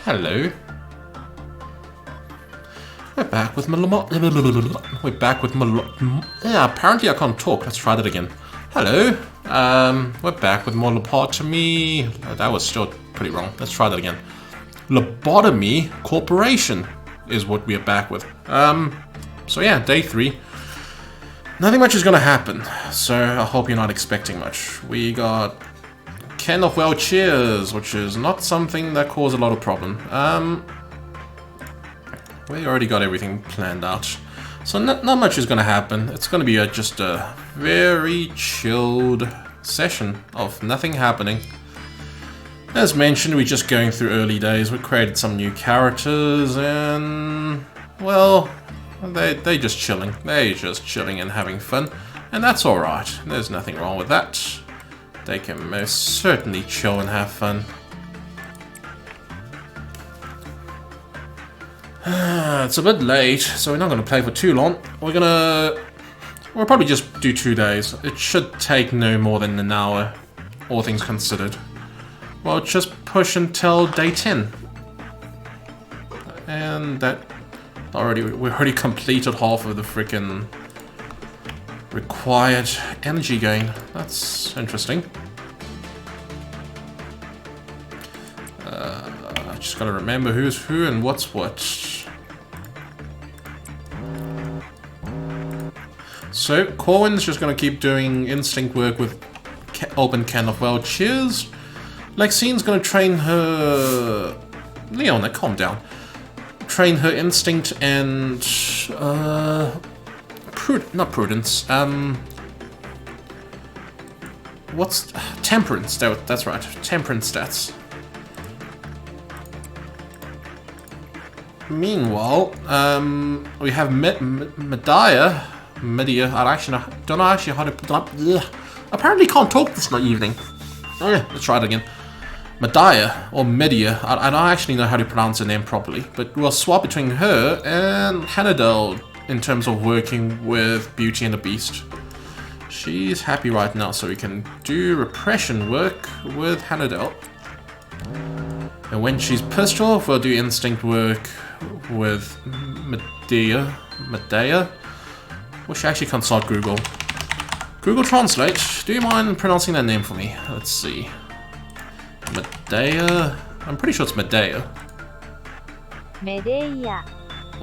Hello. We're back with yeah, apparently I can't talk. Let's try that again. Hello. We're back with more Lobotomy. That was still pretty wrong. Let's try that again. Lobotomy Corporation is what we are back with. So yeah, day 3. Nothing much is gonna happen, so I hope you're not expecting much. We got Can of Well Cheers, which is not something that caused a lot of problem. We already got everything planned out, so not much is gonna happen. It's gonna be just a very chilled session of nothing happening. As mentioned, we're just going through early days. We created some new characters, and well, they just chilling. They just chilling and having fun, and that's all right. There's nothing wrong with that. They can most certainly chill and have fun. It's a bit late, so we're not going to play for too long. We'll probably just do 2 days. It should take no more than an hour, all things considered. Well, just push until day 10. And that we already completed half of the freaking required energy gain. That's interesting. I just gotta remember who's who and what's what. So, Corwin's just gonna keep doing instinct work with open Can of Well Cheers. Lexine's gonna train her... Leona, calm down. Train her instinct and... not prudence, what's... temperance, that's right, temperance stats. Meanwhile, we have Medea, I don't know actually how to put up. Apparently can't talk this evening. Oh yeah, let's try it again. Medea, or Medea, I don't actually know how to pronounce her name properly, but we'll swap between her and Hannadel in terms of working with Beauty and the Beast. She's happy right now, so we can do repression work with Hannadel. And when she's pissed off, we'll do instinct work with Medea. We should actually consult Google. Google Translate, do you mind pronouncing that name for me? Let's see. Medea. I'm pretty sure it's Medea. Medea.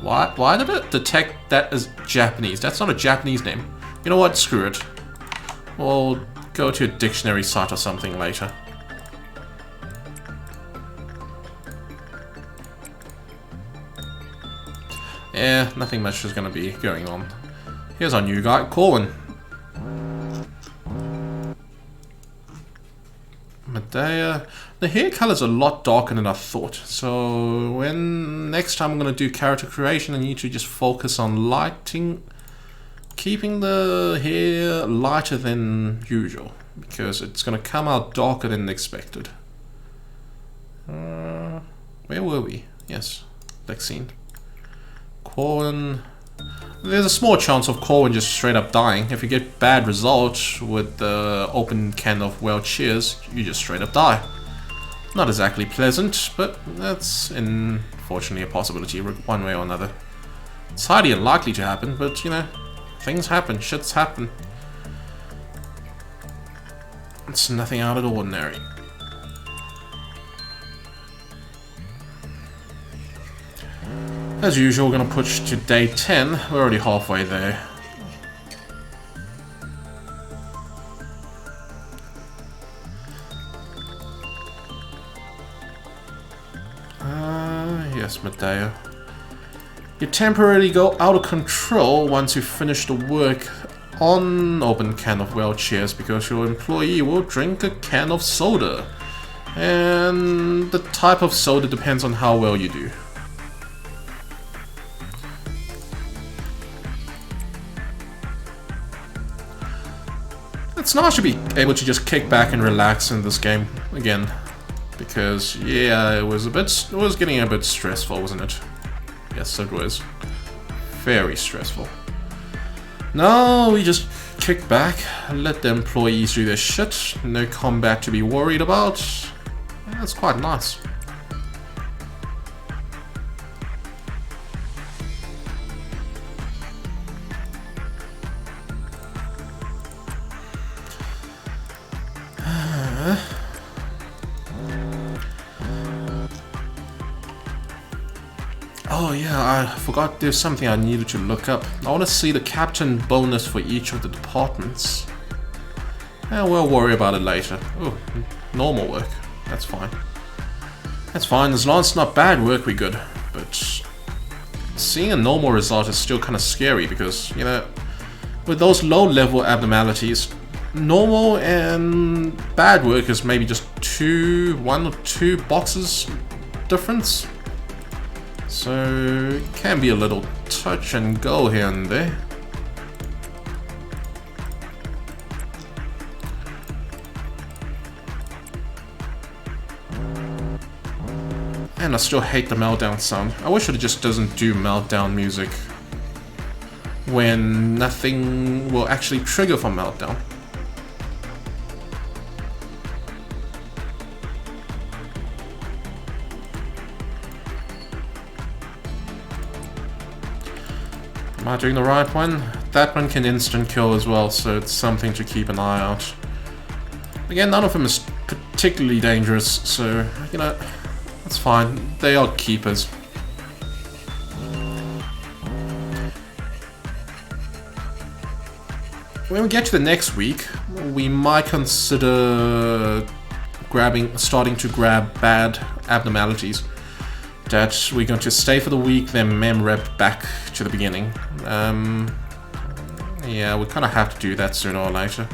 Why did it detect that as Japanese? That's not a Japanese name. You know what? Screw it. We'll go to a dictionary site or something later. Yeah, nothing much is going to be going on. Here's our new guy, Corwin. Medea. The hair color's a lot darker than I thought. So when next time I'm going to do character creation, I need to just focus on lighting, keeping the hair lighter than usual, because it's going to come out darker than expected. Where were we? Yes, Lexine. Corwin. There's a small chance of Corwin just straight up dying. If you get bad results with the open Can of Well Cheers, you just straight up die. Not exactly pleasant, but that's unfortunately a possibility one way or another. It's highly unlikely to happen, but you know, things happen, shits happen. It's nothing out of the ordinary. As usual, we're gonna push to day 10. We're already halfway there. Yes, Medea. You temporarily go out of control once you finish the work on open Can of Well Cheers, because your employee will drink a can of soda. And the type of soda depends on how well you do. It's nice to be able to just kick back and relax in this game again, because yeah, it was getting a bit stressful, wasn't it? Yes, it was very stressful. Now we just kick back, let the employees do their shit, no combat to be worried about. That's quite nice. Oh yeah, I forgot there's something I needed to look up. I want to see the captain bonus for each of the departments. We'll worry about it later. Oh, normal work. That's fine. That's fine, as long as it's not bad work, we're good. But seeing a normal result is still kind of scary because, you know, with those low-level abnormalities, normal and bad work is maybe just one or two boxes difference. So it can be a little touch and go here and there. And I still hate the meltdown sound. I wish it just doesn't do meltdown music when nothing will actually trigger for meltdown. Am I doing the right one? That one can instant kill as well, so it's something to keep an eye out. Again, none of them is particularly dangerous, so, you know, that's fine. They are keepers. When we get to the next week, we might consider starting to grab bad abnormalities. That we're going to stay for the week, then mem rep back to the beginning. Yeah, we kind of have to do that sooner or later.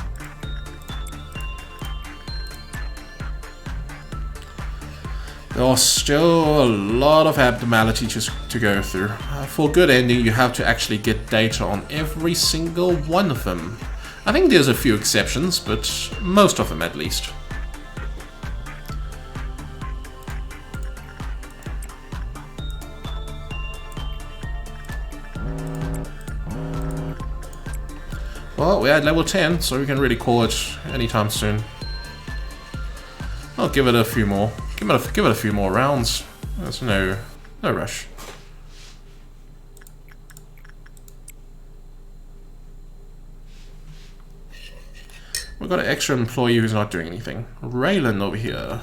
There are still a lot of abnormalities to go through. For a good ending, you have to actually get data on every single one of them. I think there's a few exceptions, but most of them at least. Well, we're at level 10, so we can really call it anytime soon. I'll give it a few more. Give it a few more rounds. There's no rush. We've got an extra employee who's not doing anything. Raylan over here.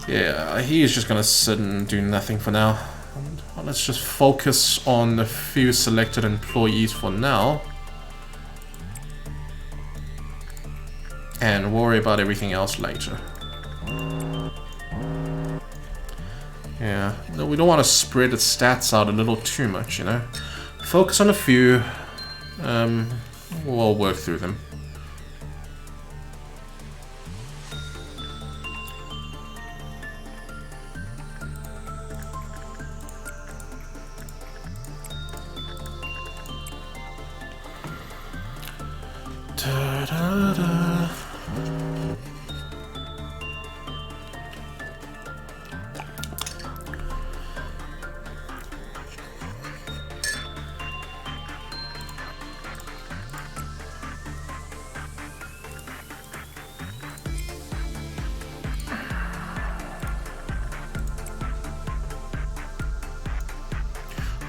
Yeah, he's just gonna sit and do nothing for now. Let's just focus on the few selected employees for now. And worry about everything else later. Yeah, no, we don't want to spread the stats out a little too much, you know. Focus on a few. We'll work through them.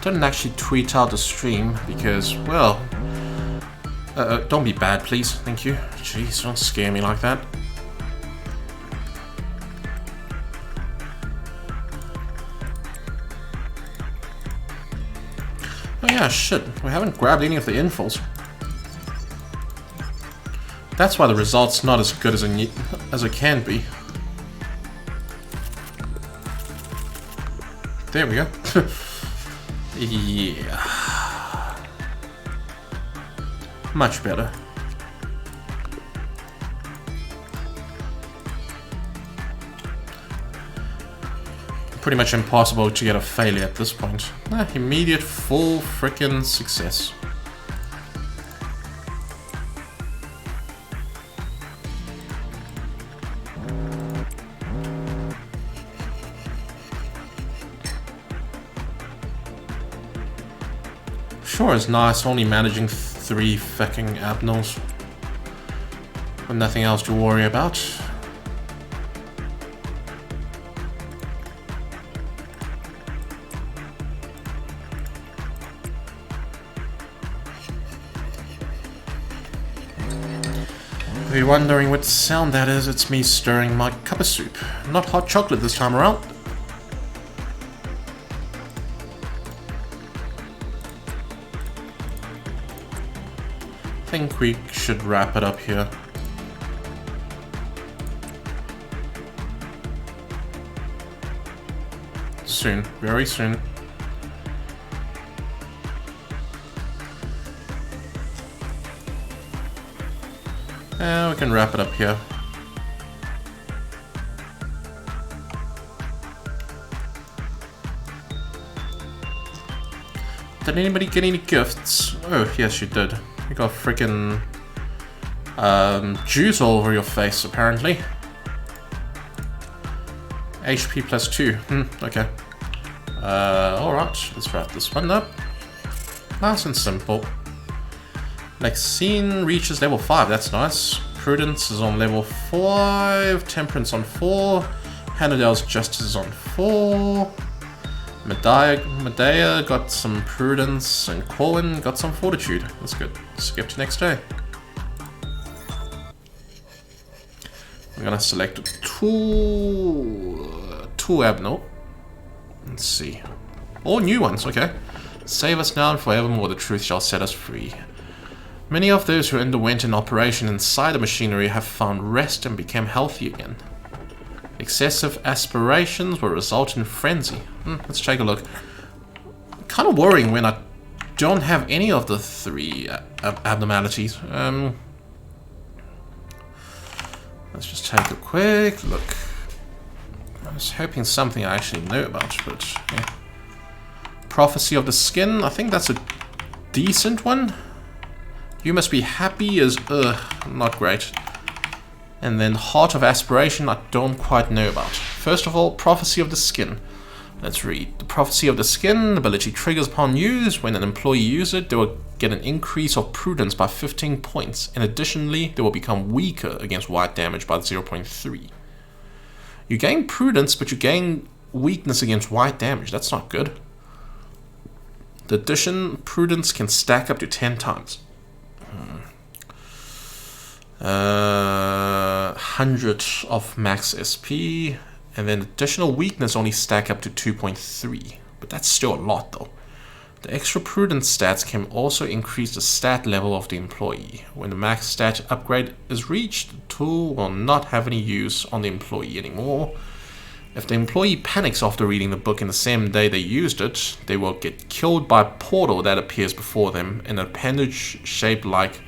Didn't actually tweet out the stream because, well, don't be bad, please. Thank you. Jeez, don't scare me like that. Oh yeah, shit. We haven't grabbed any of the infos. That's why the result's not as good as it can be. There we go. Yeah. Much better. Pretty much impossible to get a failure at this point. Immediate full frickin' success. Sure is nice only managing 3 fucking abnos. With nothing else to worry about. If you're wondering what sound that is, it's me stirring my cup of soup. Not hot chocolate this time around. think we should wrap it up here. Soon, very soon. We can wrap it up here. Did anybody get any gifts? Oh, yes, you did. You got freaking juice all over your face, apparently. HP plus 2. Okay. Alright, let's wrap this one up. Nice and simple. Lexine reaches level 5, that's nice. Prudence is on level 5. Temperance on 4. Hannibale's Justice is on 4. Medea got some Prudence, and Corwin got some Fortitude. That's good. Skip to next day. We're gonna select two abnormal. Let's see. All new ones, okay. Save us now and forevermore, the truth shall set us free. Many of those who underwent an operation inside the machinery have found rest and became healthy again. Excessive aspirations will result in frenzy. Let's take a look. Kind of worrying when I don't have any of the 3 abnormalities. Let's just take a quick look. I was hoping something I actually know about, but yeah. Prophecy of the Skin, I think that's a decent one. You must be happy is, not great. And then Heart of Aspiration, I don't quite know about. First of all, Prophecy of the Skin. Let's read. The Prophecy of the Skin ability triggers upon use. When an employee uses it, they will get an increase of Prudence by 15 points. And additionally, they will become weaker against white damage by 0.3. You gain Prudence, but you gain weakness against white damage. That's not good. The addition, Prudence can stack up to 10 times. 100 of max SP, and then additional weakness only stack up to 2.3, but that's still a lot though. The extra prudence stats can also increase the stat level of the employee. When the max stat upgrade is reached, the tool will not have any use on the employee anymore. If the employee panics after reading the book in the same day they used it, they will get killed by a portal that appears before them, and an appendage shaped like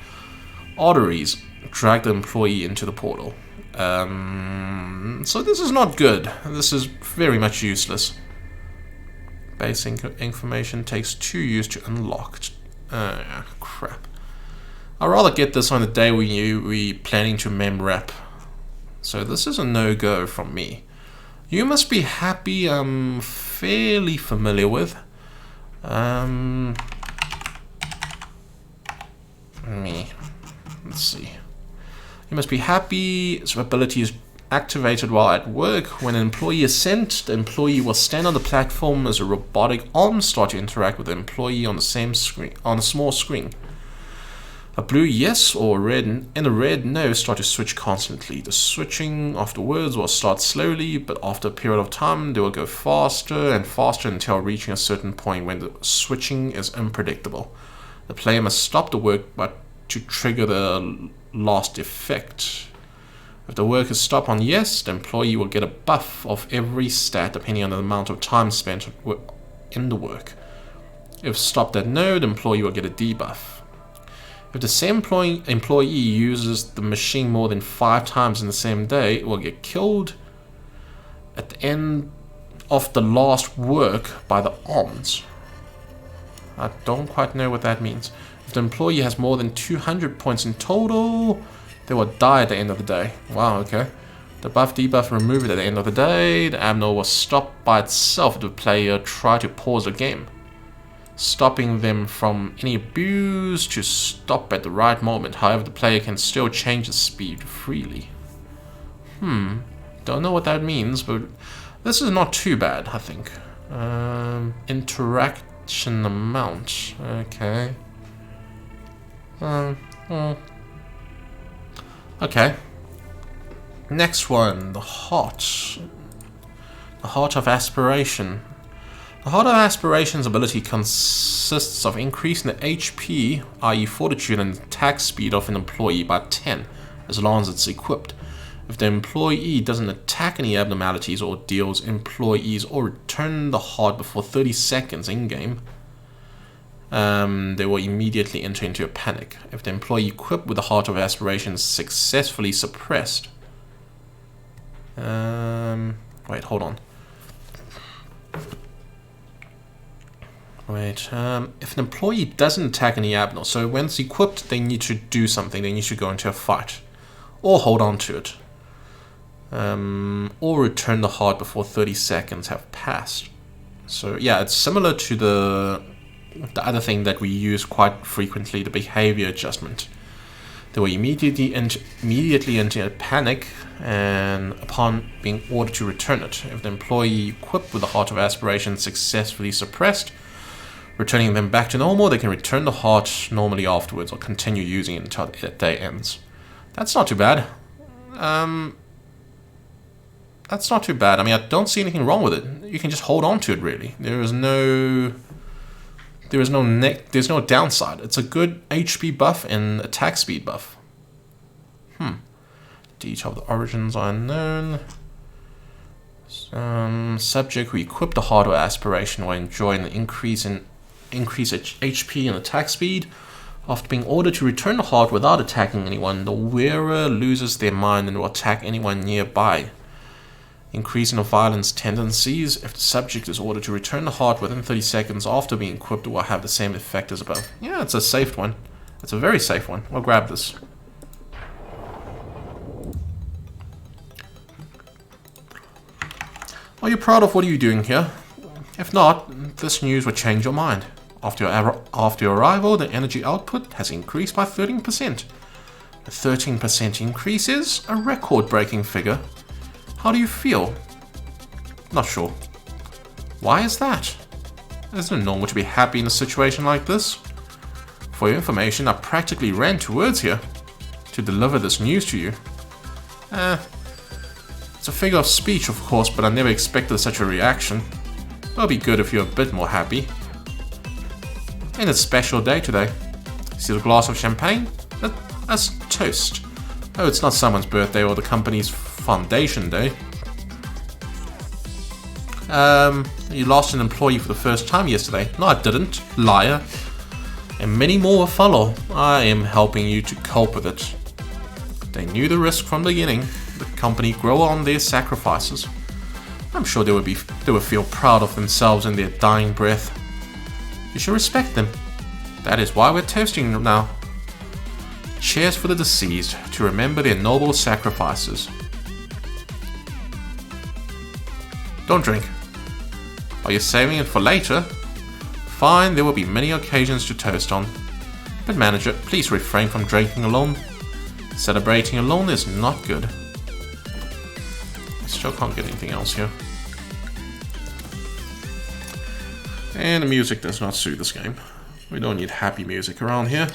arteries drag the employee into the portal. So this is not good. This is very much useless. Basic information takes 2 use to unlock. Crap. I'd rather get this on the day we planning to mem rep. So this is a no-go from me. You must be happy. I'm fairly familiar with. Me. Let's see. You must be happy. Its ability is activated while at work. When an employee is sent, the employee will stand on the platform as a robotic arm start to interact with the employee on the same screen, on a small screen. A blue yes or a red and a red no start to switch constantly. The switching of the words will start slowly, but after a period of time, they will go faster and faster until reaching a certain point when the switching is unpredictable. The player must stop the work but to trigger the last effect. If the work is stopped on yes, the employee will get a buff of every stat depending on the amount of time spent in the work. If stopped at no, the employee will get a debuff. If the same employee uses the machine more than 5 times in the same day, it will get killed at the end of the last work by the arms. I don't quite know what that means. If the employee has more than 200 points in total, they will die at the end of the day. Wow, okay. The buff debuff removed at the end of the day. The abnormal will stop by itself if the player try to pause the game, stopping them from any abuse to stop at the right moment. However, the player can still change the speed freely. Don't know what that means, but this is not too bad, I think. Interaction amount. Okay. Okay. Next one, the heart. The heart of aspiration. The heart of aspiration's ability consists of increasing the HP, i.e. fortitude and attack speed of an employee by 10, as long as it's equipped. If the employee doesn't attack any abnormalities or deals employees or return the heart before 30 seconds in-game, they will immediately enter into a panic. If the employee equipped with the heart of aspiration is successfully suppressed... wait, hold on. If an employee doesn't attack any abnormal, so when it's equipped, they need to do something. They need to go into a fight, or hold on to it, or return the heart before 30 seconds have passed. So yeah, it's similar to the other thing that we use quite frequently, the behavior adjustment. They will immediately enter a panic, and upon being ordered to return it. If the employee equipped with the heart of aspiration is successfully suppressed, returning them back to normal, they can return the heart normally afterwards or continue using it until the day ends. That's not too bad. That's not too bad. I mean, I don't see anything wrong with it. You can just hold on to it, really. There's no downside. It's a good HP buff and attack speed buff. Detail of the origins are unknown. Subject who equipped the heart of aspiration will enjoy an increase HP and attack speed. After being ordered to return the heart without attacking anyone, the wearer loses their mind and will attack anyone nearby. Increasing of violence tendencies. If the subject is ordered to return the heart within 30 seconds after being equipped, it will have the same effect as above. Yeah, it's a safe one. It's a very safe one. I'll grab this. Are you proud of what you're doing here? If not, this news will change your mind. After your arrival, the energy output has increased by 13%. A 13% increase is a record-breaking figure. How do you feel? Not sure. Why is that? Isn't it normal to be happy in a situation like this? For your information, I practically ran towards here to deliver this news to you. It's a figure of speech, of course, but I never expected such a reaction. It'll be good if you're a bit more happy. And it's a special day today. See the glass of champagne? That's toast. Oh, it's not someone's birthday or the company's foundation day. You lost an employee for the first time yesterday. No, I didn't. Liar. And many more will follow. I am helping you to cope with it. They knew the risk from the beginning. The company grow on their sacrifices. I'm sure they would feel proud of themselves in their dying breath. You should respect them. That is why we're toasting now. Cheers for the deceased, to remember their noble sacrifices. Don't drink. Are you saving it for later? Fine, there will be many occasions to toast on. But manager, please refrain from drinking alone. Celebrating alone is not good. I still can't get anything else here. And the music does not suit this game. We don't need happy music around here.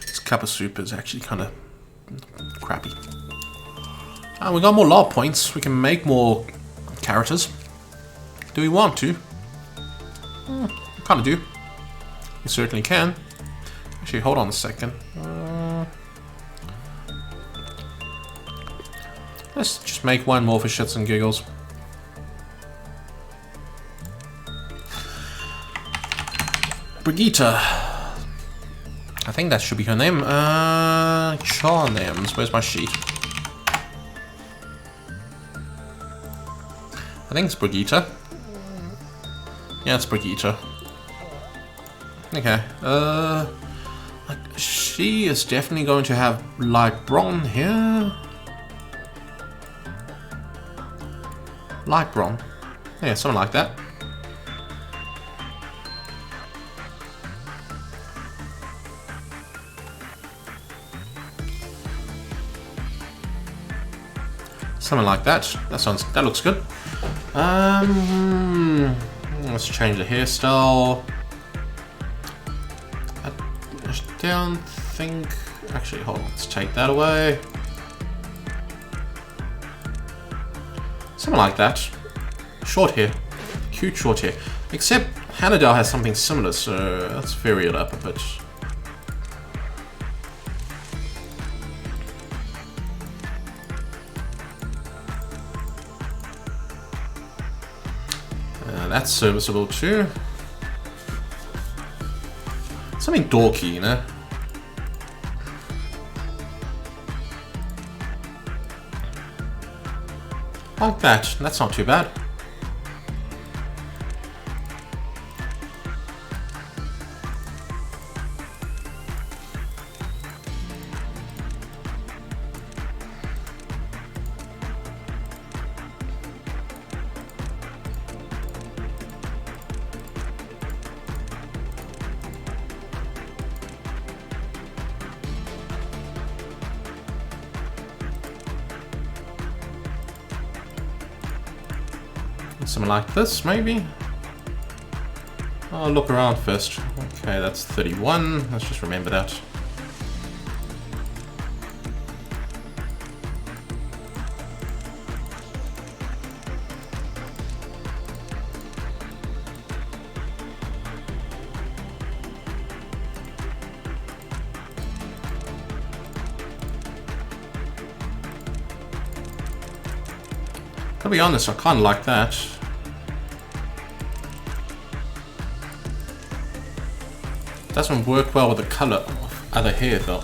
This cup of soup is actually kind of crappy. We got more law points. We can make more characters. Do we want to? Kind of do. We certainly can. Actually, hold on a second. Let's just make one more for shits and giggles. Brigitte. I think that should be her name. Char names. Where's my sheet? I think it's Brigitte. Yeah, it's Brigitte. Okay. She is definitely going to have light blonde hair. Light blonde. Yeah, something like that. Something like that. That looks good. Let's change the hairstyle. I don't think. Actually, hold on. Let's take that away. Something like that. Short hair. Cute short hair. Except Hannadale has something similar, so let's vary it up a bit. That's serviceable too. Something dorky, you know? Like that. That's not too bad. Something like this, maybe? I'll look around first. Okay, that's 31. Let's just remember that. To be honest, I kind of like that. Doesn't work well with the color of other hair though.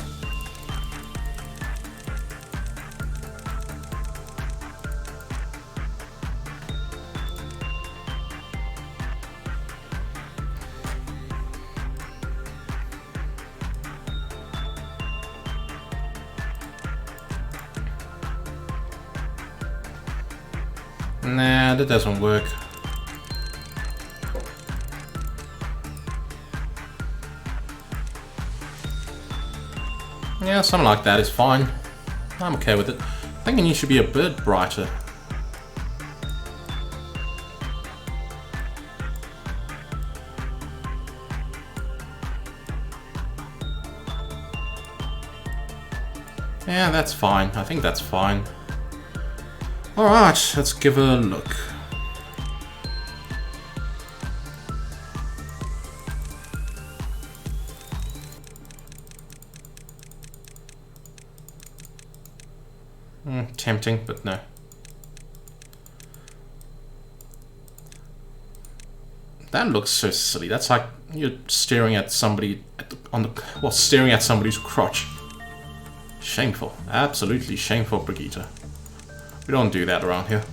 Nah, that doesn't work. Yeah, something like that is fine. I'm okay with it. I think it needs to be a bit brighter. Yeah, that's fine. I think that's fine. Alright, let's give it a look. Tempting, but no. That looks so silly. That's like you're staring at somebody staring at somebody's crotch. Shameful. Absolutely shameful, Brigitte. We don't do that around here.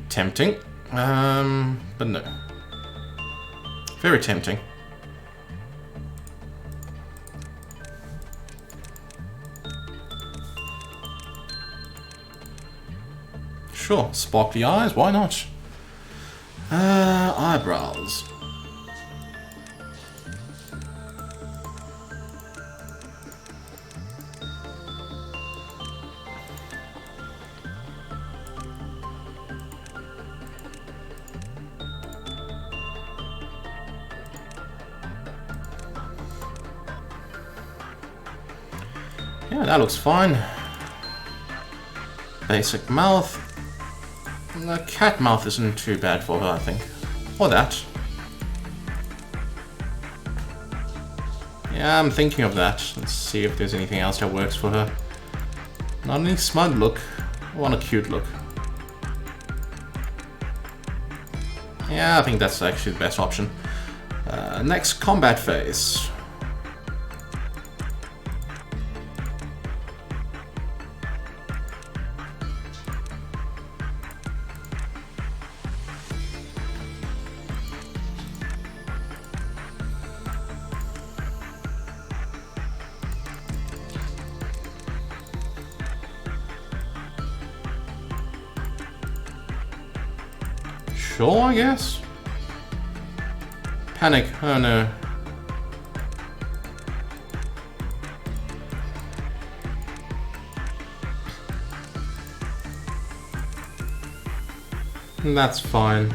Tempting. But no. Very tempting. Sure, sparkly eyes, why not? Eyebrows. Yeah, that looks fine. Basic mouth. The cat mouth isn't too bad for her, I think. Or that. Yeah, I'm thinking of that. Let's see if there's anything else that works for her. Not any smug look. I want a cute look. Yeah, I think that's actually the best option. Next, combat phase. Sure, I guess. Panic. Oh no. That's fine.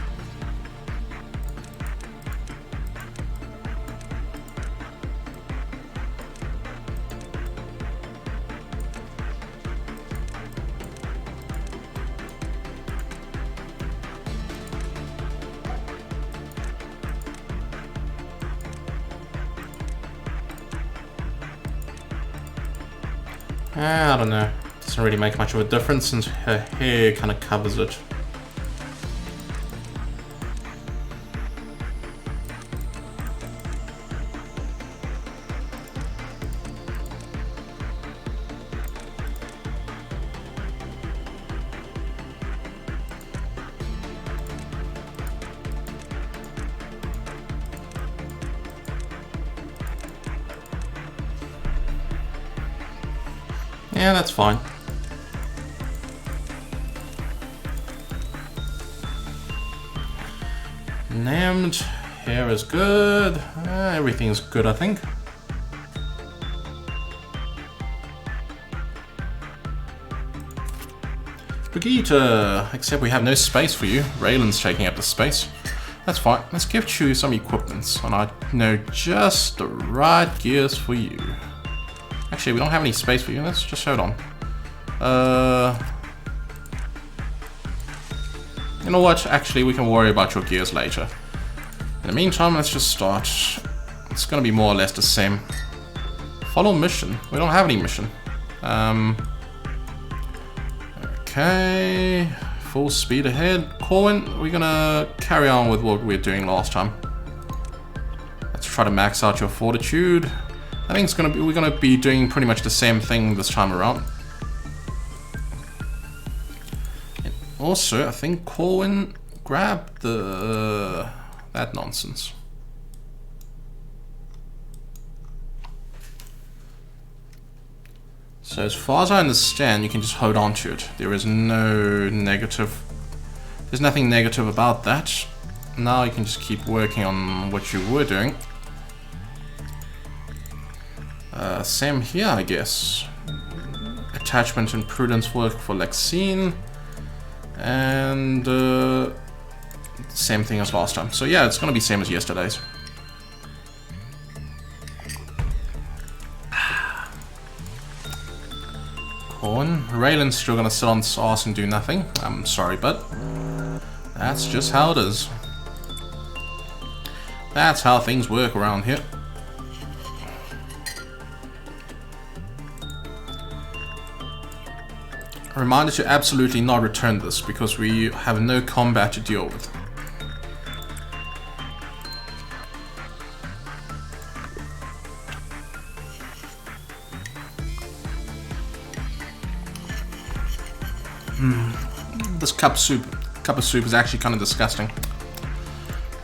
I don't know. Doesn't really make much of a difference since her hair kind of covers it. Yeah, that's fine. Named. Hair is good. Everything's good, I think. Brigitte, except we have no space for you. Raylan's taking up the space. That's fine. Let's give you some equipment, and I know just the right gears for you. Actually, we don't have any space for you. Let's just hold on. You know what? Actually, we can worry about your gears later. In the meantime, let's just start. It's gonna be more or less the same. Follow mission. We don't have any mission. Okay. Full speed ahead. Corwin, we're gonna carry on with what we were doing last time. Let's try to max out your fortitude. I think we're gonna be doing pretty much the same thing this time around. And also, I think Corwin grabbed that nonsense. So as far as I understand, you can just hold on to it. There is no negative. There's nothing negative about that. Now you can just keep working on what you were doing. Same here, I guess. Attachment and prudence work for Lexine. And same thing as last time. So yeah, it's gonna be same as yesterday's. Corn. Raylan's still gonna sit on his ass and do nothing. I'm sorry, but that's just how it is. That's how things work around here. A reminder to absolutely not return this because we have no combat to deal with. This cup of soup is actually kind of disgusting.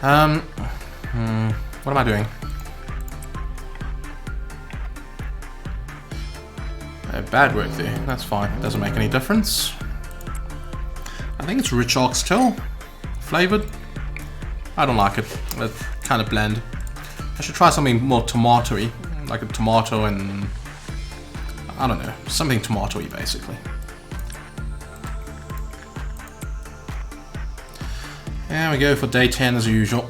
What am I doing? Bad work there. That's fine. Doesn't make any difference. I think it's rich oxtail flavored. I don't like it. It's kind of bland. I should try something more tomatoey, like a tomato and I don't know, something tomatoey basically. There we go for day 10 as usual.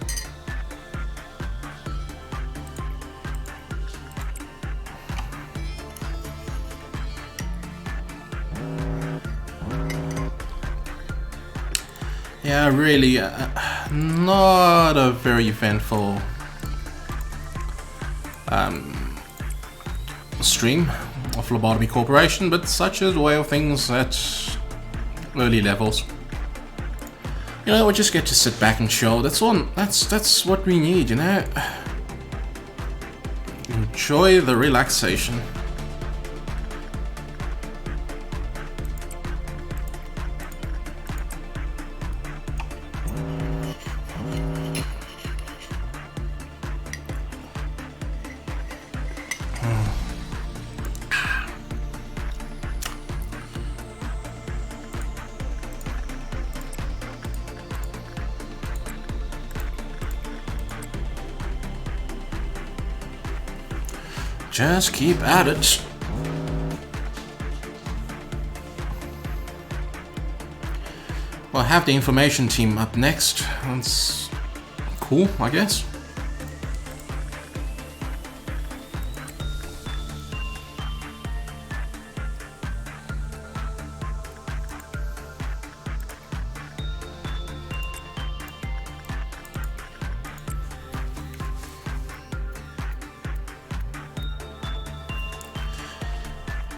Yeah, really, not a very eventful stream of Lobotomy Corporation, but such is the way of things at early levels. You know, we just get to sit back and chill. That's what we need, you know. Enjoy the relaxation. Just keep at it. We'll have the information team up next. That's cool, I guess.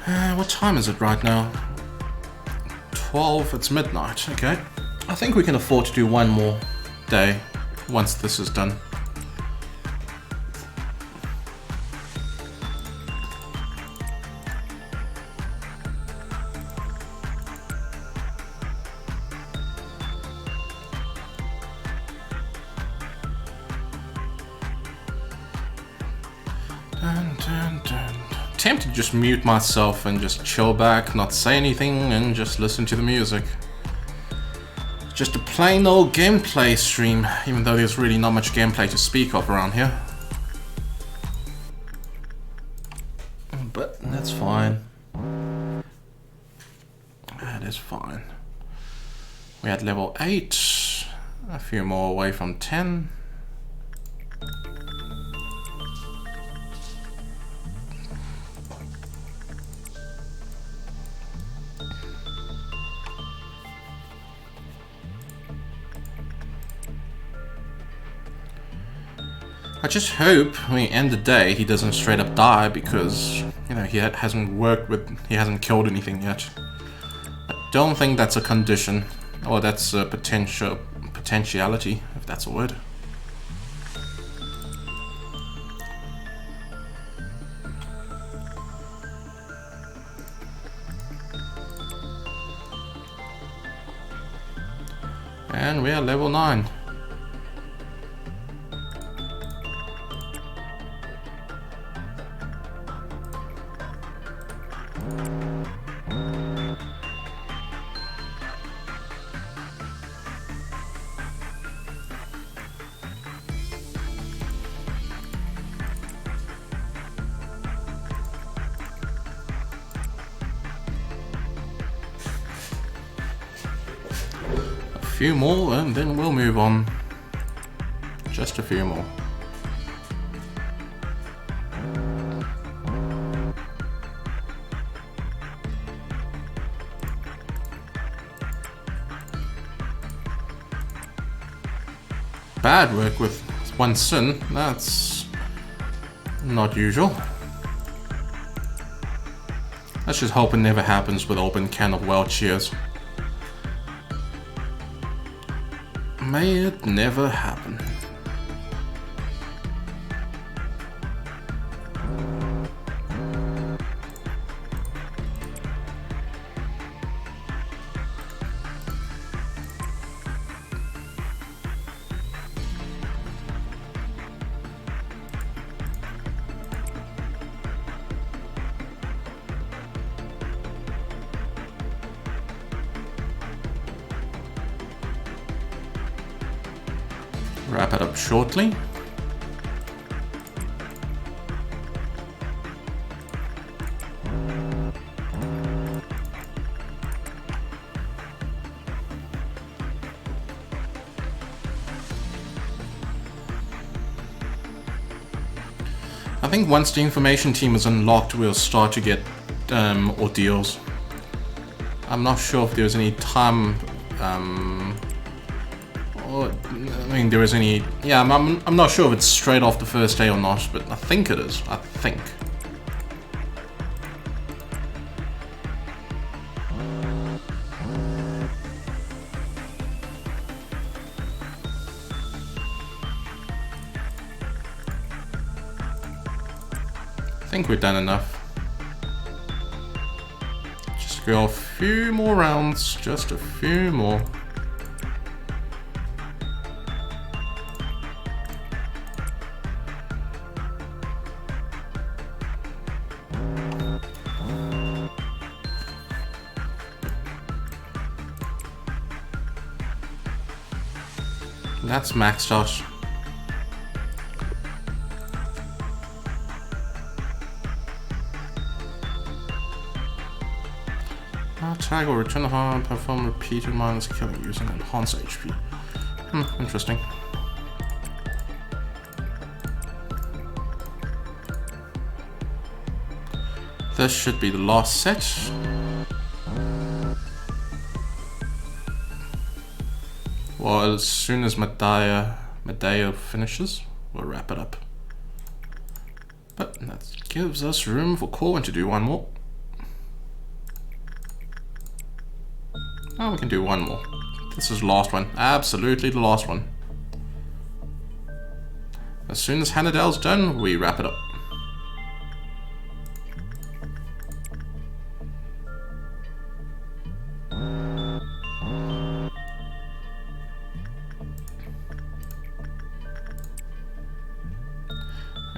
What time is it right now? 12, it's midnight, okay. I think we can afford to do one more day once this is done. Tempted to just mute myself and just chill back, not say anything, and just listen to the music. Just a plain old gameplay stream, even though there's really not much gameplay to speak of around here. But that's fine. That is fine. We're at level 8, a few more away from 10. I just hope when we end the day he doesn't straight up die because, you know, he hasn't killed anything yet. I don't think that's a condition, or that's a potentiality, if that's a word. And we are level 9. A few more and then we'll move on. Just a few more. Bad work with one sin, that's not usual. Let's just hope it never happens with open can of well cheers. May it never happen. Wrap it up shortly. I think once the information team is unlocked, we'll start to get ordeals. I'm not sure if there's any time I mean, there is any... Yeah, I'm not sure if it's straight off the first day or not, but I think it is. I think. I think we've done enough. Just go a few more rounds, just a few more. That's maxed out. Tag or return harm, perform repeated minus killing using enhanced HP. Interesting. This should be the last set. Well, as soon as Medea finishes, we'll wrap it up. But that gives us room for Corwin to do one more. Oh, we can do one more. This is the last one. Absolutely the last one. As soon as Hannadale's done, we wrap it up.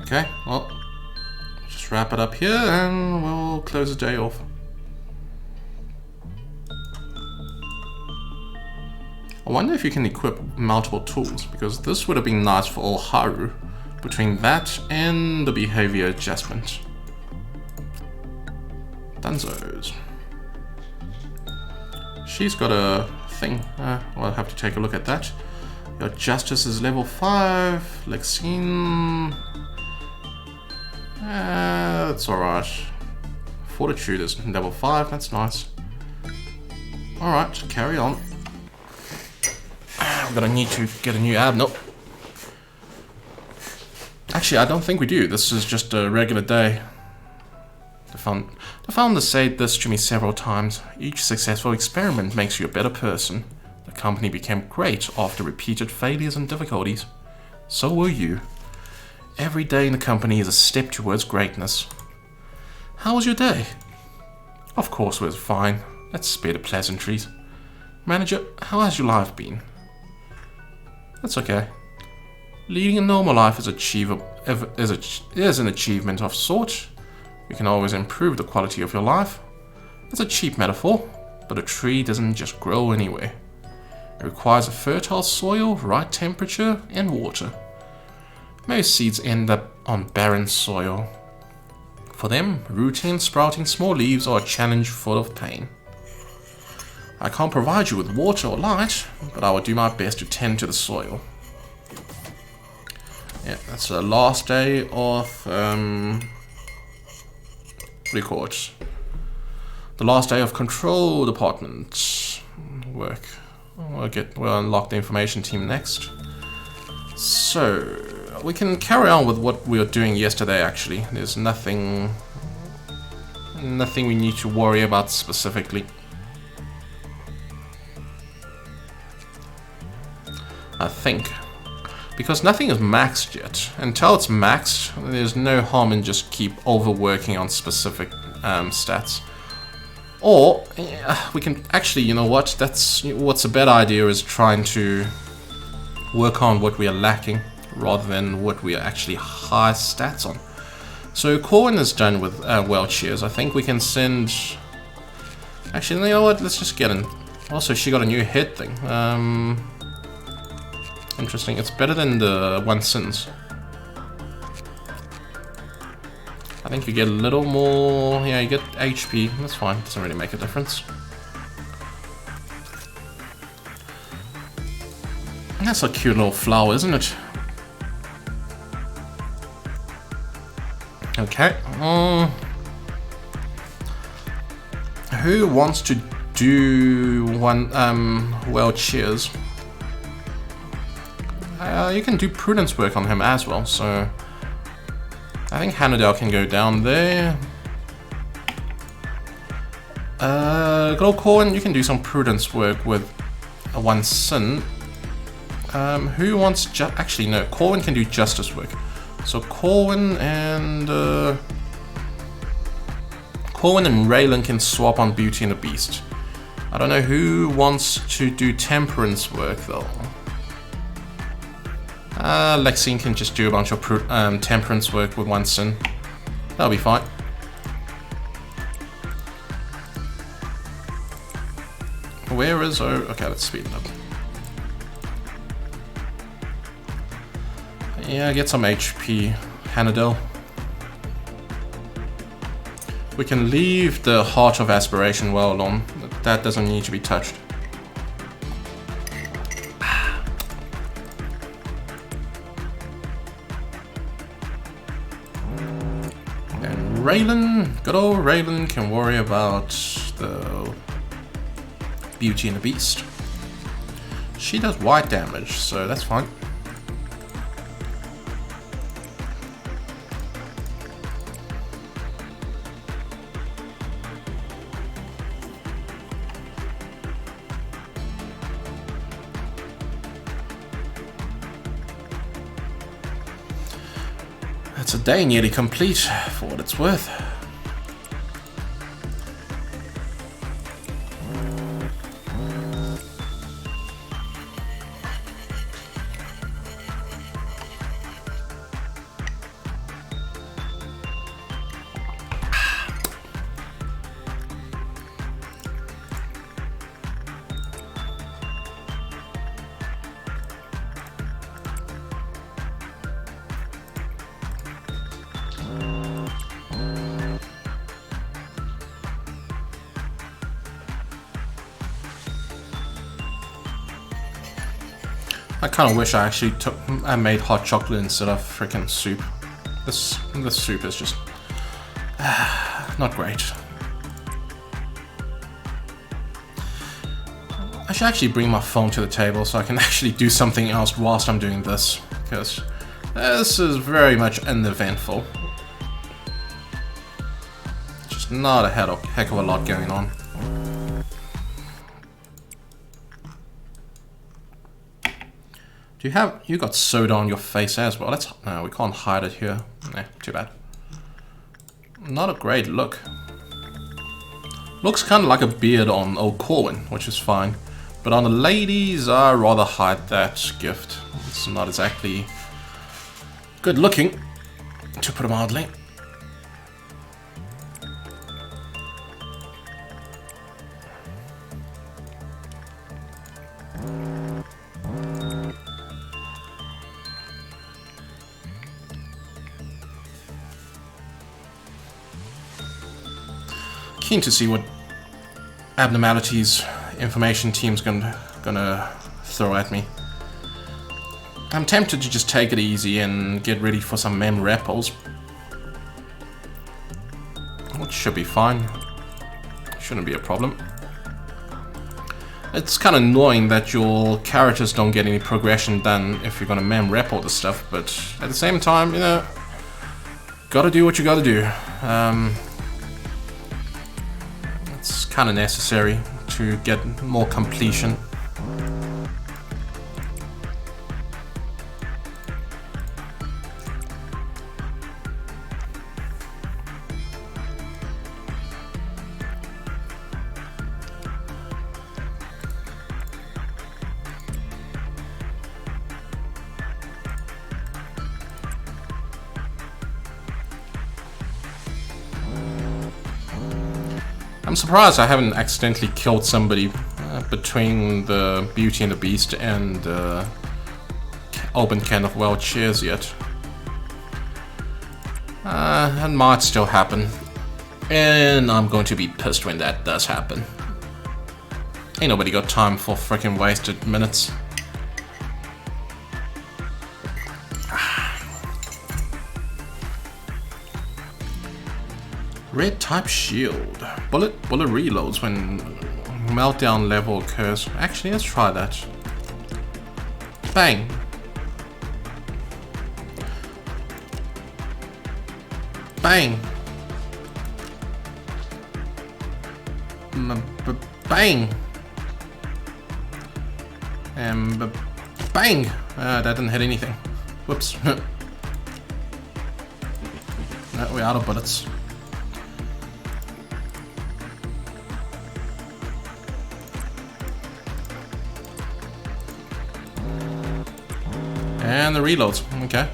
Okay, well, just wrap it up here and we'll close the day off. I wonder if you can equip multiple tools, because this would have been nice for all Haru, between that and the behavior adjustment. Dunzos. She's got a thing. Well, I'll have to take a look at that. Your justice is level 5. Lexine. That's alright. Fortitude is level 5. That's nice. Alright, carry on. We're gonna need to get a new ab. Nope. Actually, I don't think we do. This is just a regular day. The founder said this to me several times. Each successful experiment makes you a better person. The company became great after repeated failures and difficulties. So will you. Every day in the company is a step towards greatness. How was your day? Of course it was fine. Let's spare the pleasantries. Manager, how has your life been? That's okay. Leading a normal life is an achievement of sort. You can always improve the quality of your life. It's a cheap metaphor, but a tree doesn't just grow anywhere. It requires a fertile soil, right temperature, and water. Most seeds end up on barren soil. For them, rooting and sprouting small leaves are a challenge full of pain. I can't provide you with water or light, but I will do my best to tend to the soil. Yeah, that's the last day of records. The last day of control department work. We'll unlock the information team next. So we can carry on with what we were doing yesterday. Actually, there's nothing we need to worry about specifically. I think. Because nothing is maxed yet. Until it's maxed, there's no harm in just keep overworking on specific stats. Or, we can actually, you know what, what's a better idea is trying to work on what we are lacking, rather than what we are actually high stats on. So Corwin is done with well cheers. I think we can send... Actually, you know what, let's just get in. Also, she got a new head thing. Interesting. It's better than the one sins. I think you get a little more... Yeah, you get HP. That's fine. Doesn't really make a difference. That's a cute little flower, isn't it? Okay. Who wants to do one... well, cheers. You can do prudence work on him as well, so... I think Hannadale can go down there. Good old Corwin, you can do some prudence work with one sin. Who wants actually no, Corwin can do justice work. So Corwin and Raylan can swap on Beauty and the Beast. I don't know who wants to do temperance work though. Lexine can just do a bunch of temperance work with one sin. That'll be fine. Where is... Oh, okay, let's speed it up. Yeah, get some HP, Hannadale. We can leave the Heart of Aspiration well alone. That doesn't need to be touched. And Raylan, good old Raylan, can worry about the Beauty and the Beast. She does white damage, so that's fine. That's a day nearly complete, for what it's worth. I kind of wish I actually made hot chocolate instead of freaking soup. This soup is just not great. I should actually bring my phone to the table so I can actually do something else whilst I'm doing this, because this is very much uneventful. Just not a heck of a lot going on. You got soda on your face as well? No, we can't hide it here. Nah, too bad. Not a great look. Looks kind of like a beard on old Corwin, which is fine. But on the ladies, I rather hide that gift. It's not exactly good looking, to put it mildly. Keen to see what abnormalities information team's gonna throw at me. I'm tempted to just take it easy and get ready for some mem repos, which should be fine. Shouldn't be a problem. It's kind of annoying that your characters don't get any progression done if you're gonna mem rep all the stuff, but at the same time, you know, gotta do what you gotta do. It's kind of necessary to get more completion. I'm surprised I haven't accidentally killed somebody between the Beauty and the Beast and open can of wild shares yet. That might still happen, and I'm going to be pissed when that does happen. Ain't nobody got time for freaking wasted minutes. Red type shield. Bullet reloads when meltdown level occurs. Actually, let's try that. Bang. Bang. Bang. And bang. That didn't hit anything. Whoops. No, we're out of bullets. And the reloads, okay.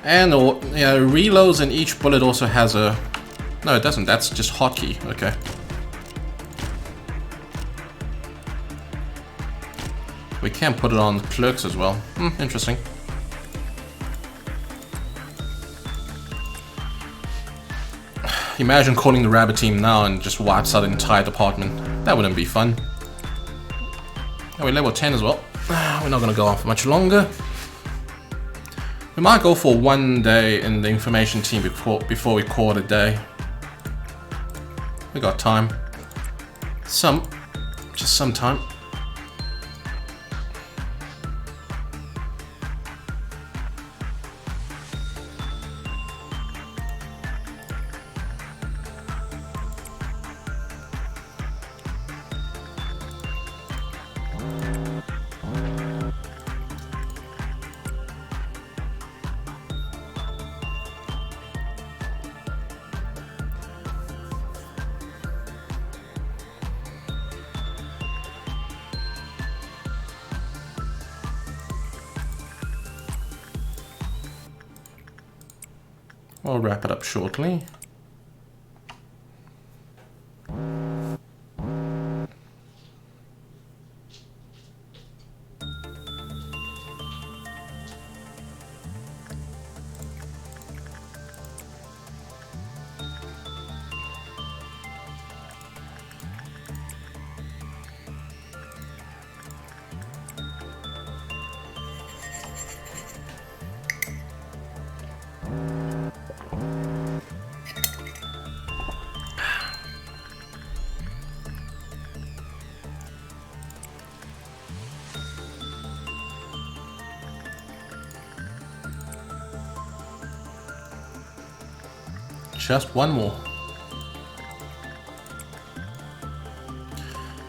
And yeah, reloads, and each bullet also has a... No, it doesn't, that's just hotkey, okay. We can put it on clerks as well. Interesting. Imagine calling the rabbit team now and just wipes out the entire department. That wouldn't be fun. Oh, we're level 10 as well. We're not gonna go on for much longer. We might go for one day in the information team before we call it a day. We got time. Just some time. We'll wrap it up shortly. Just one more.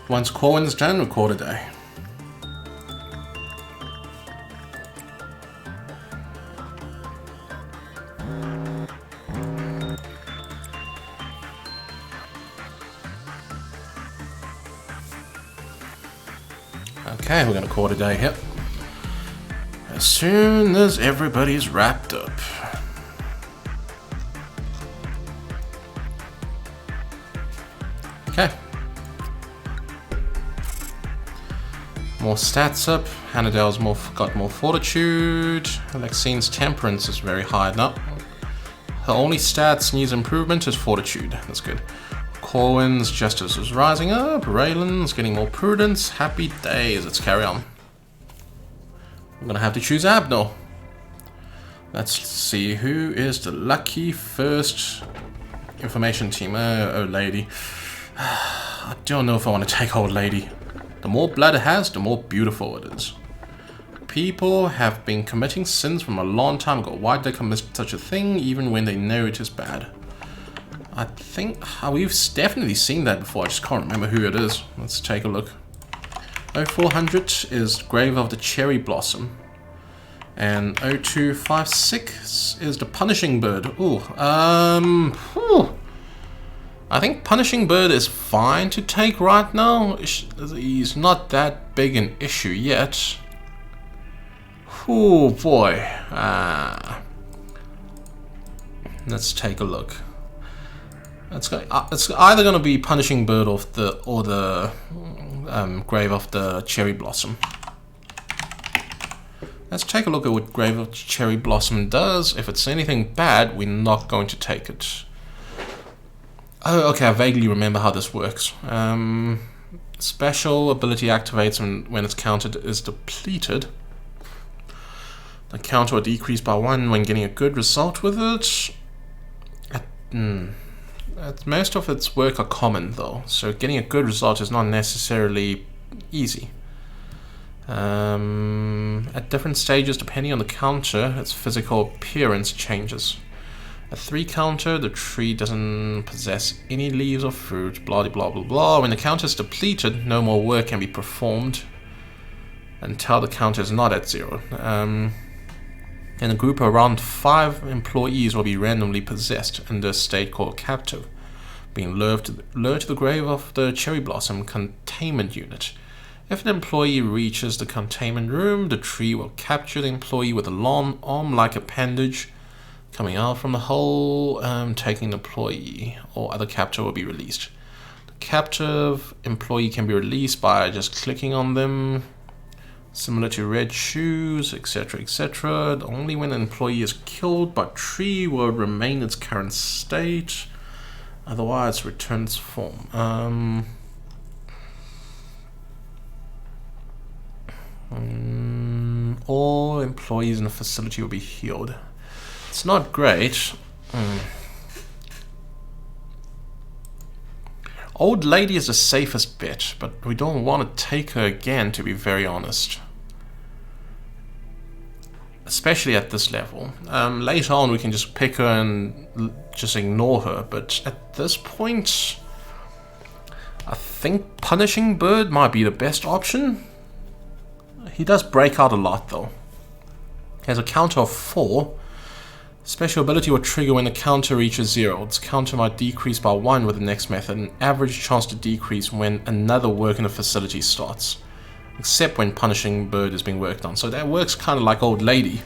Once Corwin's done, we'll call it a day. Okay, we're gonna call it a day here. As soon as everybody's wrapped up. Okay. More stats up. Hannadale's got more fortitude. Alexine's temperance is very high now. Her only stats needs improvement is fortitude. That's good. Corwin's justice is rising up. Raylan's getting more prudence. Happy days. Let's carry on. I'm gonna have to choose Abnor. Let's see who is the lucky first information team. Oh, lady. I don't know if I want to take old lady. The more blood it has, the more beautiful it is. People have been committing sins from a long time ago. Why did they commit such a thing even when they know it is bad? I think we've definitely seen that before. I just can't remember who it is. Let's take a look. 0400 is Grave of the Cherry Blossom. And 0256 is the Punishing Bird. Ooh, I think Punishing Bird is fine to take right now. He's not that big an issue yet. Oh boy. Let's take a look. It's either going to be Punishing Bird or the Grave of the Cherry Blossom. Let's take a look at what Grave of Cherry Blossom does. If it's anything bad, we're not going to take it. Oh, okay, I vaguely remember how this works. Special ability activates when its counter is depleted. The counter will decrease by 1 when getting a good result with it. Most of its work are common though, so getting a good result is not necessarily easy. At different stages, depending on the counter, its physical appearance changes. At 3 counter, the tree doesn't possess any leaves or fruit, blah blah blah blah. When the counter is depleted, no more work can be performed until the counter is not at 0. In a group, around 5 employees will be randomly possessed in this state called captive, being lured to the grave of the Cherry Blossom containment unit. If an employee reaches the containment room, the tree will capture the employee with a long arm-like appendage coming out from the hole, taking the employee or other captor will be released. The captive employee can be released by just clicking on them, similar to red shoes, etc., etc. Only when an employee is killed by tree will it remain its current state, otherwise return its form. All employees in the facility will be healed. It's not great. Old lady is the safest bet, but we don't want to take her again, to be very honest. Especially at this level. Later on we can just pick her and just ignore her, but at this point I think Punishing Bird might be the best option. He does break out a lot though. He has a counter of 4. Special ability will trigger when the counter reaches 0. Its counter might decrease by 1 with the next method, and average chance to decrease when another work in the facility starts, except when Punishing Bird is being worked on. So that works kind of like Old Lady.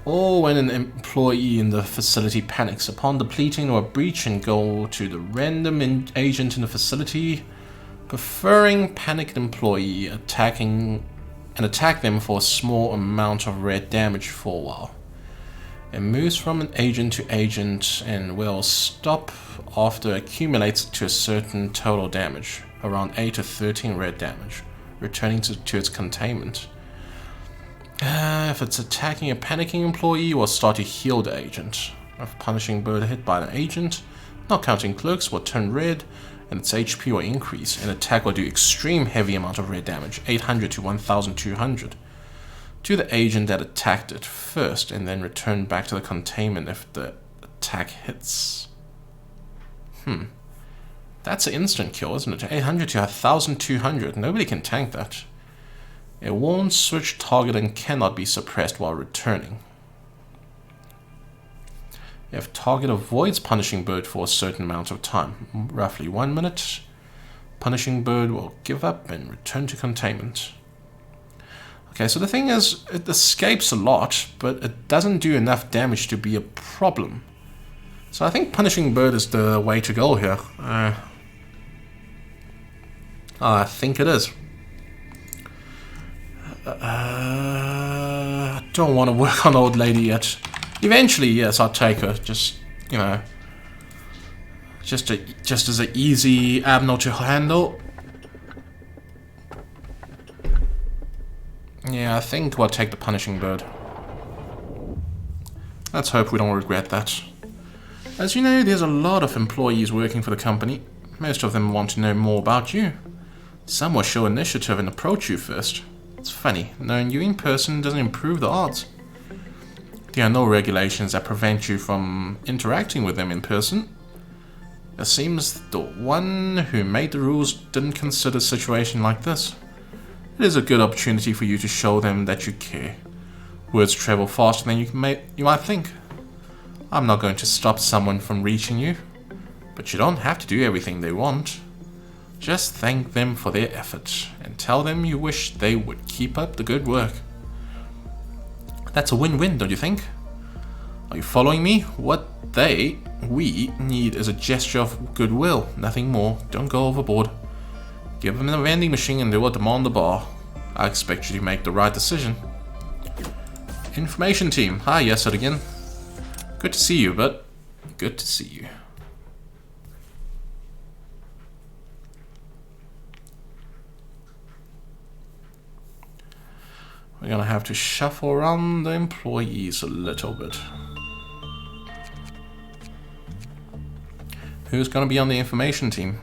or when an employee in the facility panics upon depleting or breach and go to the random agent in the facility, preferring panicked employee attack them for a small amount of red damage for a while. It moves from an agent to agent and will stop after it accumulates to a certain total damage, around 8 to 13 red damage, returning to its containment. If it's attacking a panicking employee, it will start to heal the agent. If punishing bird hit by an agent, not counting clerks, will turn red and its HP will increase. An attack will do extreme heavy amount of red damage, 800 to 1200, to the agent that attacked it first, and then return back to the containment if the attack hits. That's an instant kill, isn't it? 800 to 1200. Nobody can tank that. It won't switch target and cannot be suppressed while returning. If target avoids punishing bird for a certain amount of time, roughly 1 minute, punishing bird will give up and return to containment. Okay, so the thing is, it escapes a lot, but it doesn't do enough damage to be a problem. So I think punishing bird is the way to go here. I think it is. I don't want to work on old lady yet. Eventually, yes, I'll take her. Just, you know, just as an easy abno to handle. Yeah, I think we'll take the punishing bird. Let's hope we don't regret that. As you know, there's a lot of employees working for the company. Most of them want to know more about you. Some will show initiative and approach you first. It's funny, knowing you in person doesn't improve the odds. There are no regulations that prevent you from interacting with them in person. It seems the one who made the rules didn't consider a situation like this. It is a good opportunity for you to show them that you care. Words travel faster than you might think. I'm not going to stop someone from reaching you, but you don't have to do everything they want. Just thank them for their effort and tell them you wish they would keep up the good work. That's a win-win, don't you think? Are you following me? What we need is a gesture of goodwill, nothing more. Don't go overboard. Give them the vending machine and they will demand the bar. I expect you to make the right decision. Information team. Hi, yes, it again. Good to see you, but good to see you. We're gonna have to shuffle around the employees a little bit. Who's gonna be on the information team?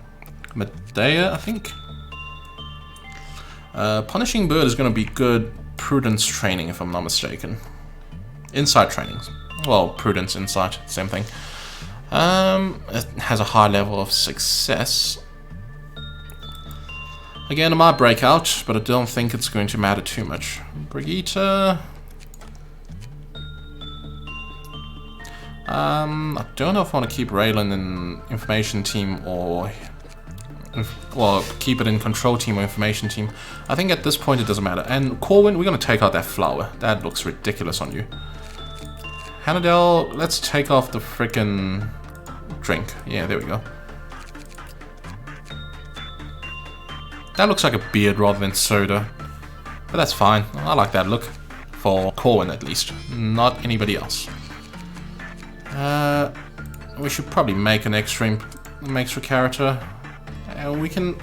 Medea, I think. Punishing bird is gonna be good prudence training, if I'm not mistaken. Insight trainings. Well, prudence, insight, same thing. It has a high level of success. Again, it might break out, but I don't think it's going to matter too much. Brigitte. I don't know if I want to keep Raylan in information team or keep it in control team or information team. I think at this point it doesn't matter. And Corwin, we're going to take out that flower. That looks ridiculous on you. Hannadel, let's take off the frickin' drink. Yeah, there we go. That looks like a beard rather than soda. But that's fine. I like that look. For Corwin at least. Not anybody else. We should probably make an extra character. And we got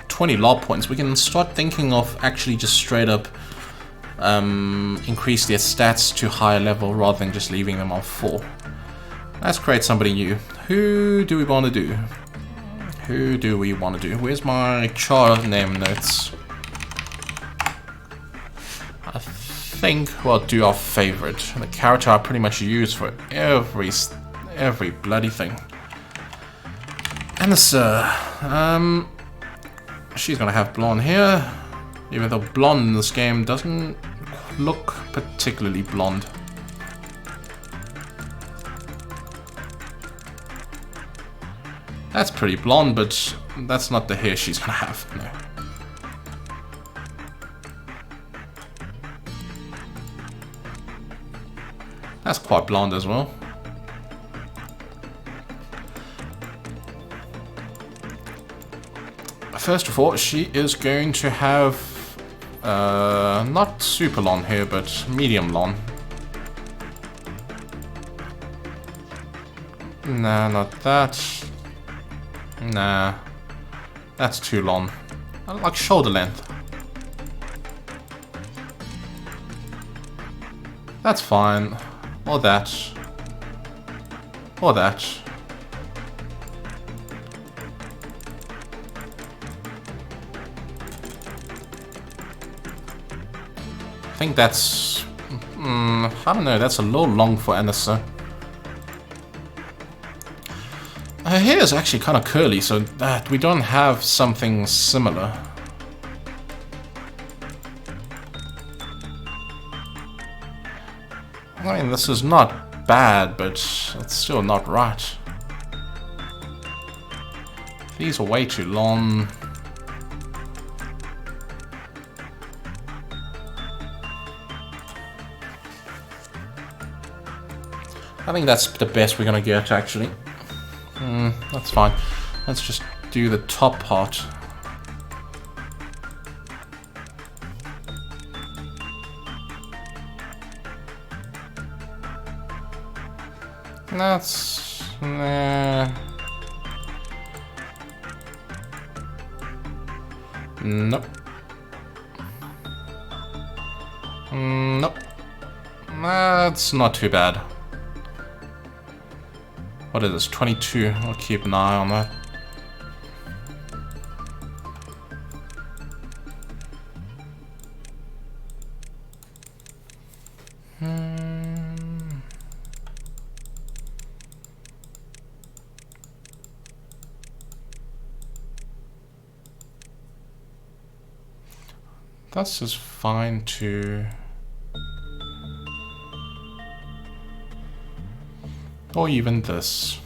20 lob points. We can start thinking of actually just straight up increase their stats to higher level rather than just leaving them on 4. Let's create somebody new. Who do we want to do? Where's my char name notes? I think we'll do our favorite. The character I pretty much use for every bloody thing. And she's gonna have blonde hair. Even though blonde in this game doesn't look particularly blonde. That's pretty blonde, but that's not the hair she's gonna have, no. That's quite blonde as well. First of all, she is going to have not super long hair, but medium long. Nah, not that. Nah, that's too long. I like shoulder length. That's fine. Or that. Or that. I think that's... I don't know, that's a little long for Anissa. Her hair is actually kind of curly, so that we don't have something similar. I mean, this is not bad, but it's still not right. These are way too long. I think that's the best we're gonna get, actually. That's fine. Let's just do the top part. That's... Nope. Nope. That's not too bad. What is this? 22. I'll keep an eye on that. This is fine too. Or even this.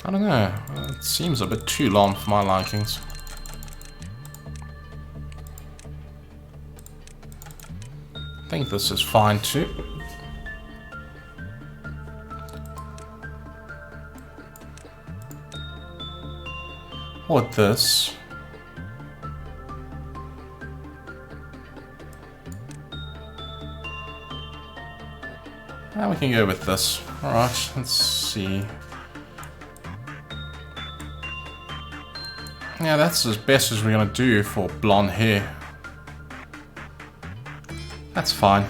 I don't know, it seems a bit too long for my likings. I think this is fine too. Or this. Now we can go with this. Alright, let's see. Yeah, that's as best as we're gonna do for blonde hair. That's fine.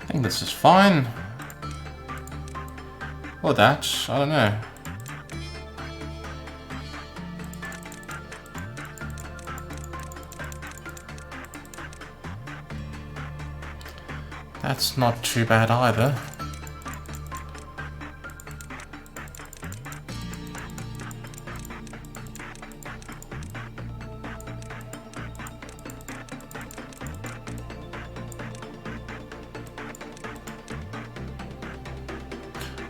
I think this is fine. Or that, I don't know. That's not too bad either.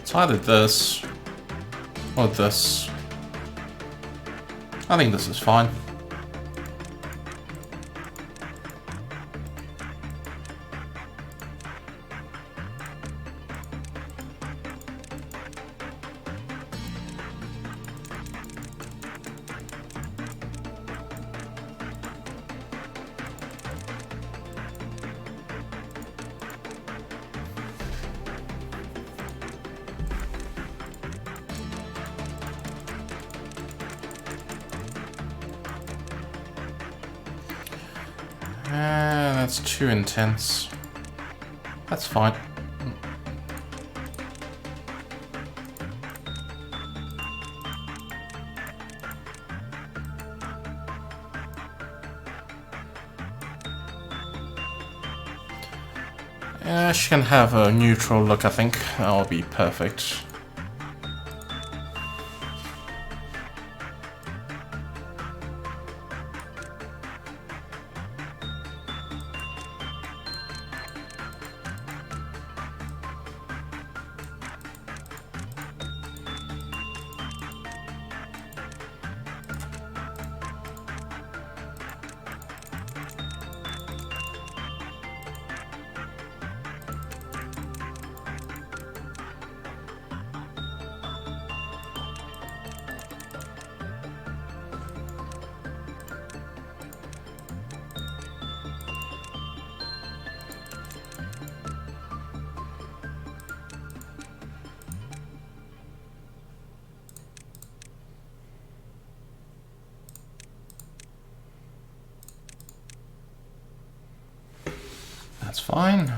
It's either this or this. I think this is fine. That's too intense. That's fine. She can have a neutral look, I think. That'll be perfect. That's fine.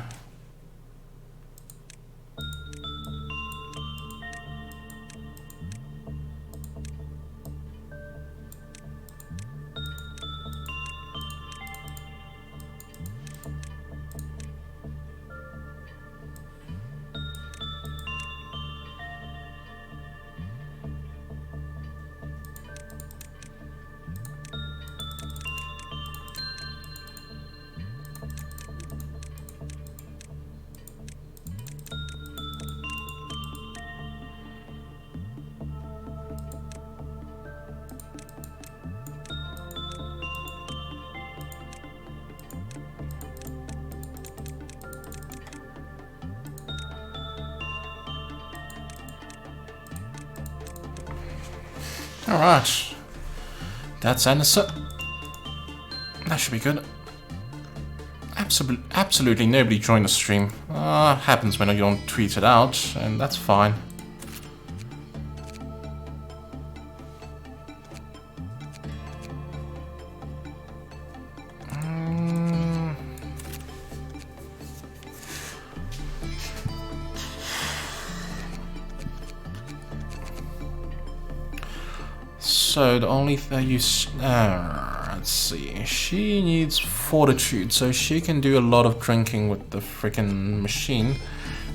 Alright. That's Anderson. That should be good. Absolutely nobody joined the stream. Happens when you don't tweet it out, and that's fine. So the only thing let's see, she needs fortitude, so she can do a lot of drinking with the freaking machine.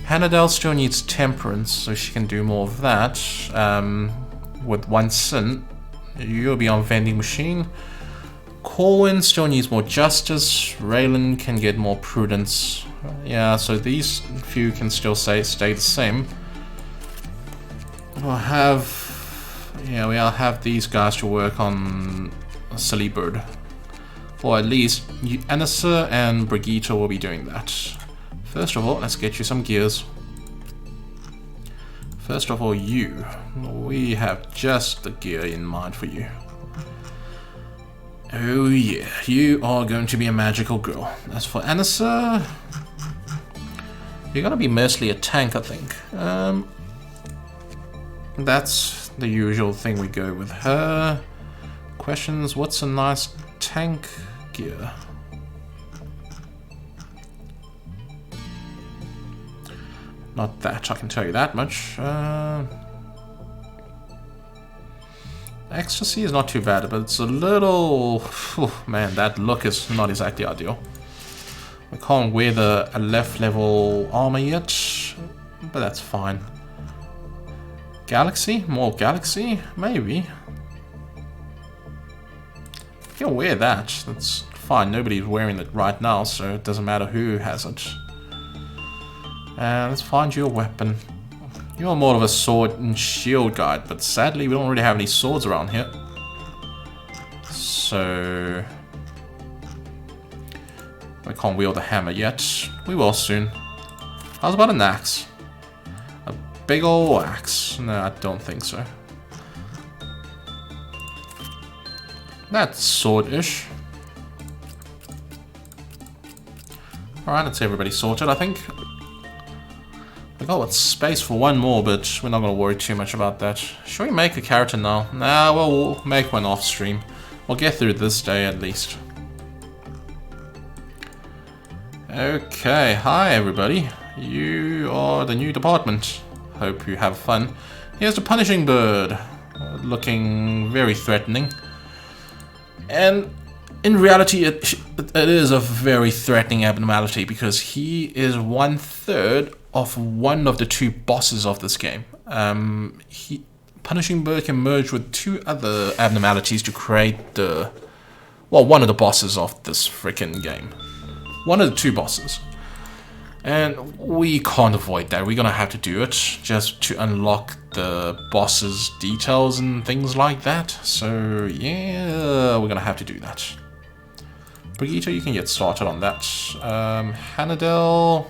Hannadel still needs temperance, so she can do more of that. With one sin, you'll be on vending machine. Corwin still needs more justice. Raylan can get more prudence. Yeah, so these few can still stay the same. We'll we'll have these guys to work on Silly Bird. Or at least Anissa and Brigitte will be doing that. First of all, let's get you some gears. First of all, we have just the gear in mind for you. Oh yeah, you are going to be a magical girl. As for Anissa, you're gonna be mostly a tank, I think. That's the usual thing we go with her. Questions, what's a nice tank gear? Not that, I can tell you that much. Ecstasy is not too bad, but it's a little... man, that look is not exactly ideal. We can't wear the left level armor yet, but that's fine. Galaxy? More Galaxy? Maybe. You can wear that. That's fine. Nobody's wearing it right now, so it doesn't matter who has it. And let's find you a weapon. You're more of a sword and shield guy, but sadly we don't really have any swords around here. So... we can't wield a hammer yet. We will soon. How's about an axe? Big ol' axe. No, I don't think so. That's sword-ish. Alright, that's everybody sorted, I think. We got space for one more, but we're not gonna worry too much about that. Should we make a character now? Nah, well, we'll make one off stream. We'll get through this day at least. Okay, hi everybody. You are the new department. Hope you have fun. Here's the punishing bird. Looking very threatening. And in reality, it is a very threatening abnormality because he is 1/3 of one of the two bosses of this game. Punishing Bird can merge with two other abnormalities to create one of the bosses of this freaking game. One of the two bosses. And we can't avoid that. We're gonna have to do it just to unlock the boss's details and things like that. So yeah, we're gonna have to do that. Brigitte, you can get started on that. Hannadel.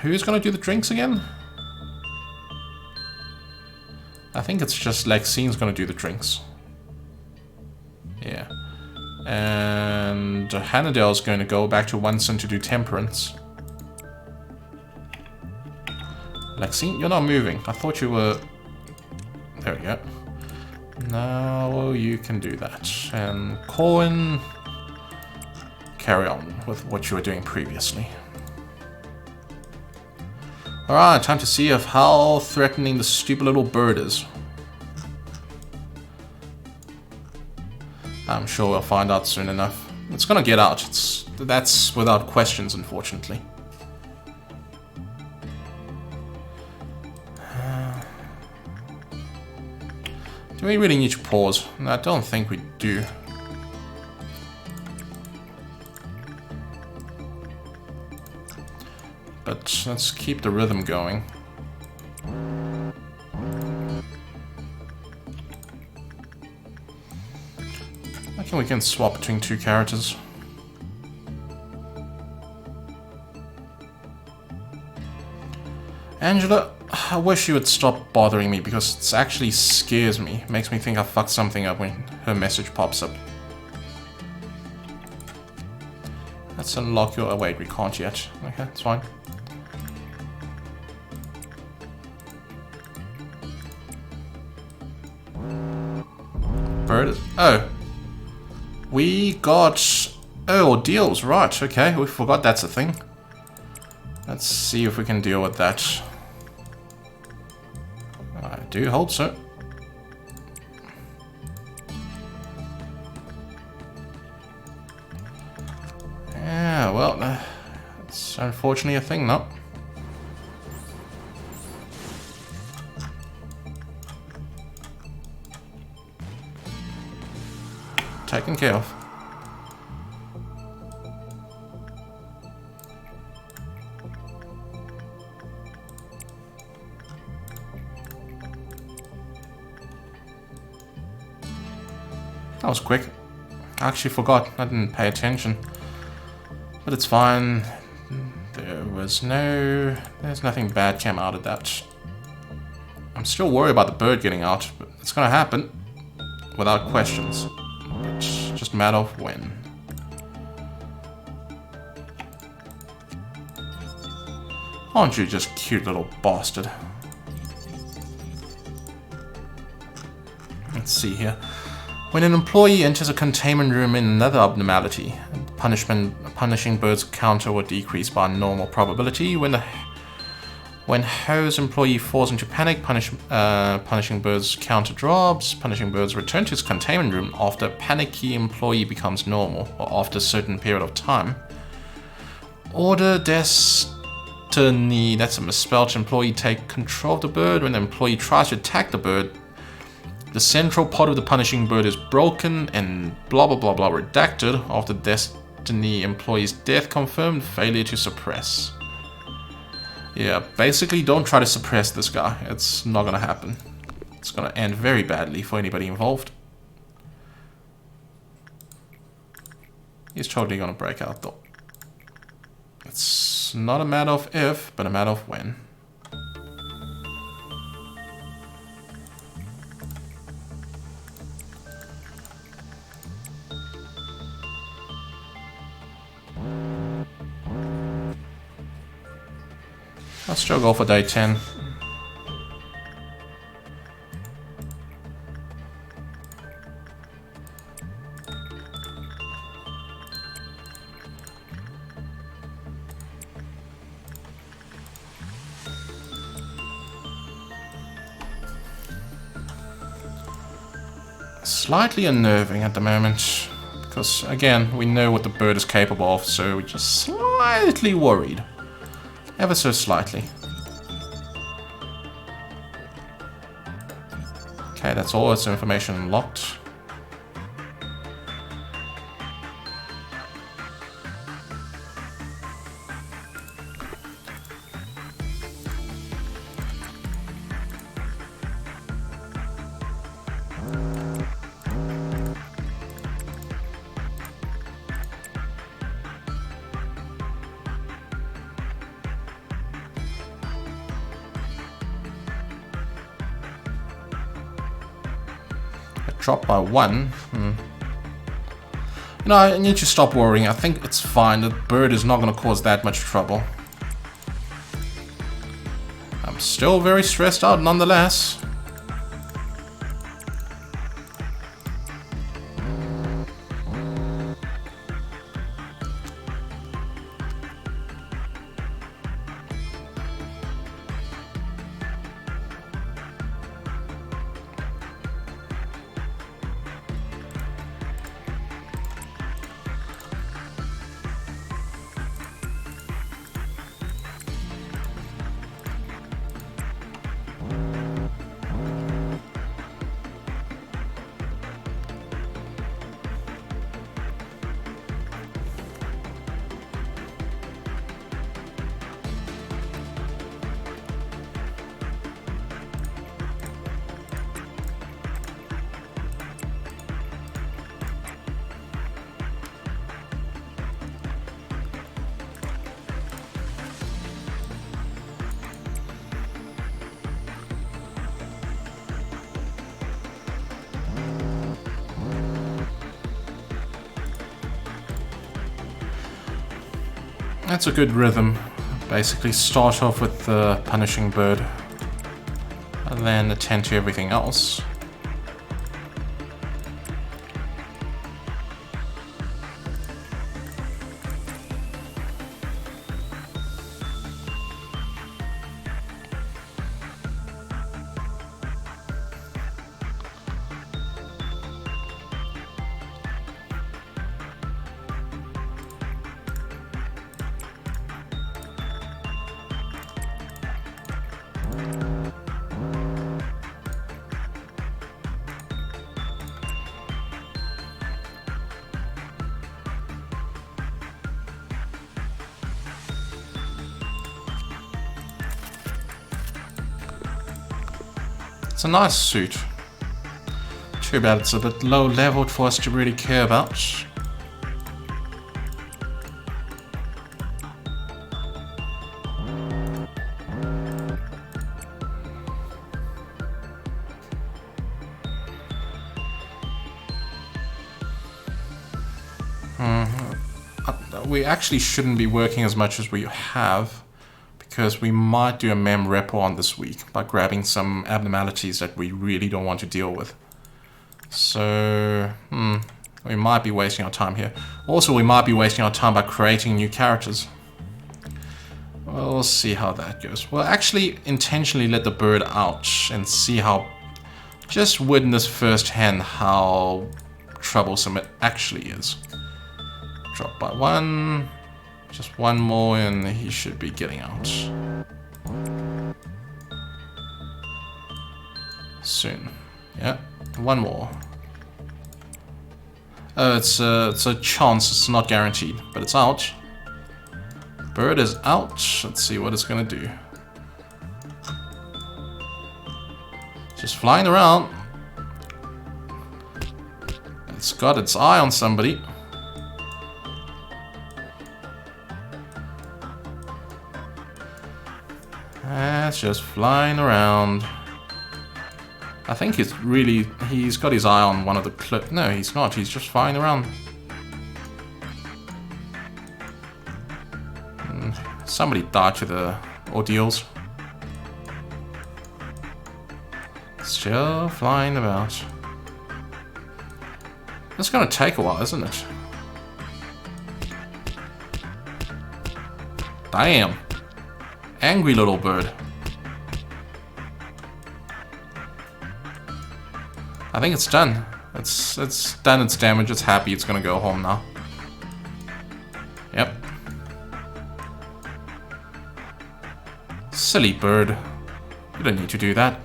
Who's gonna do the drinks again? I think it's just Lexine's gonna do the drinks. Yeah. And Hannadel's going to go back to Wunson to do temperance. Lexine, you're not moving. I thought you were... There we go. Now you can do that. And Corwin, carry on with what you were doing previously. Alright, time to see of how threatening the stupid little bird is. I'm sure we'll find out soon enough. It's gonna get out. That's without questions, unfortunately. Do we really need to pause? No, I don't think we do. But let's keep the rhythm going. I think we can swap between two characters. Angela, I wish you would stop bothering me because it actually scares me. It makes me think I fucked something up when her message pops up. Let's unlock your... Oh wait, we can't yet. Okay, it's fine. Bird is... Oh! We got... Oh, deals, right, okay, we forgot that's a thing. Let's see if we can deal with that. I do hope so. Yeah, well, that's unfortunately a thing, no? Taken care of. That was quick. I actually forgot. I didn't pay attention. But it's fine. There's nothing bad came out of that. I'm still worried about the bird getting out, but it's gonna happen. Without questions. It's just a matter of when. Aren't you just cute little bastard? Let's see here. When an employee enters a containment room in another abnormality, punishing bird's counter will decrease by normal probability. When Ho's employee falls into panic, punishing bird's counter drops. Punishing bird's return to his containment room after a panicky employee becomes normal, or after a certain period of time. Order destiny, that's a misspelled. Employee take control of the bird. When the employee tries to attack the bird, the central part of the punishing bird is broken and blah blah blah blah redacted after destiny employee's death confirmed, failure to suppress. Yeah, basically don't try to suppress this guy. It's not gonna happen. It's gonna end very badly for anybody involved. He's totally gonna break out though. It's not a matter of if, but a matter of when. I'll still go for day 10. Slightly unnerving at the moment. Because, again, we know what the bird is capable of, so we're just slightly worried. Ever so slightly. Okay, that's all its information unlocked. Drop by 1. You know, I need to stop worrying. I think it's fine. The bird is not going to cause that much trouble. I'm still very stressed out nonetheless. That's a good rhythm. Basically start off with the punishing bird and then attend to everything else. It's a nice suit. Too bad it's a bit low leveled for us to really care about. We actually shouldn't be working as much as we have, because we might do a mem repo on this week by grabbing some abnormalities that we really don't want to deal with. So, we might be wasting our time here. Also, we might be wasting our time by creating new characters. We'll see how that goes. We'll actually intentionally let the bird out and see how, just witness firsthand how troublesome it actually is. Drop by 1. Just one more and he should be getting out soon. Yeah, one more. It's a chance, it's not guaranteed, but it's out. Bird is out. Let's see what it's gonna do. Just flying around. It's got its eye on somebody. It's just flying around. I think he's got his eye on one of the no, he's not. He's just flying around. Somebody died to the ordeals. Still flying about. It's gonna take a while, isn't it? Damn. Angry little bird. I think it's done. It's done its damage. It's happy. It's gonna go home now. Yep. Silly bird. You don't need to do that.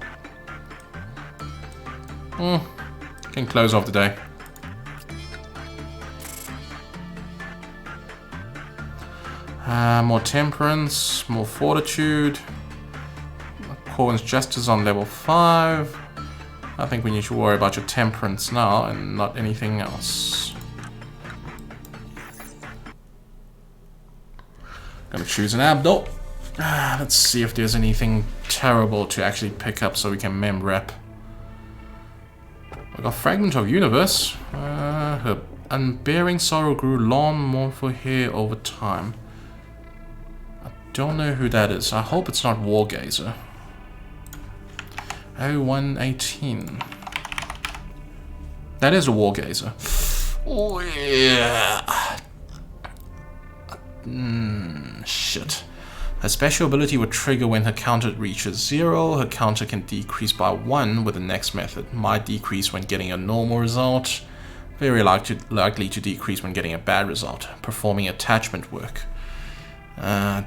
Can close off the day. More temperance, more fortitude. Corwin's justice on level 5. I think we need to worry about your temperance now and not anything else. Gonna choose an abdo. Let's see if there's anything terrible to actually pick up so we can mem rep. We got Fragment of Universe. Her unbearing sorrow grew long, mournful hair over time. I don't know who that is. I hope it's not Wargazer. 0118. That is a Wargazer. Oh yeah. Shit. Her special ability would trigger when her counter reaches 0. Her counter can decrease by 1 with the next method. Might decrease when getting a normal result. Very likely to decrease when getting a bad result. Performing attachment work. Man.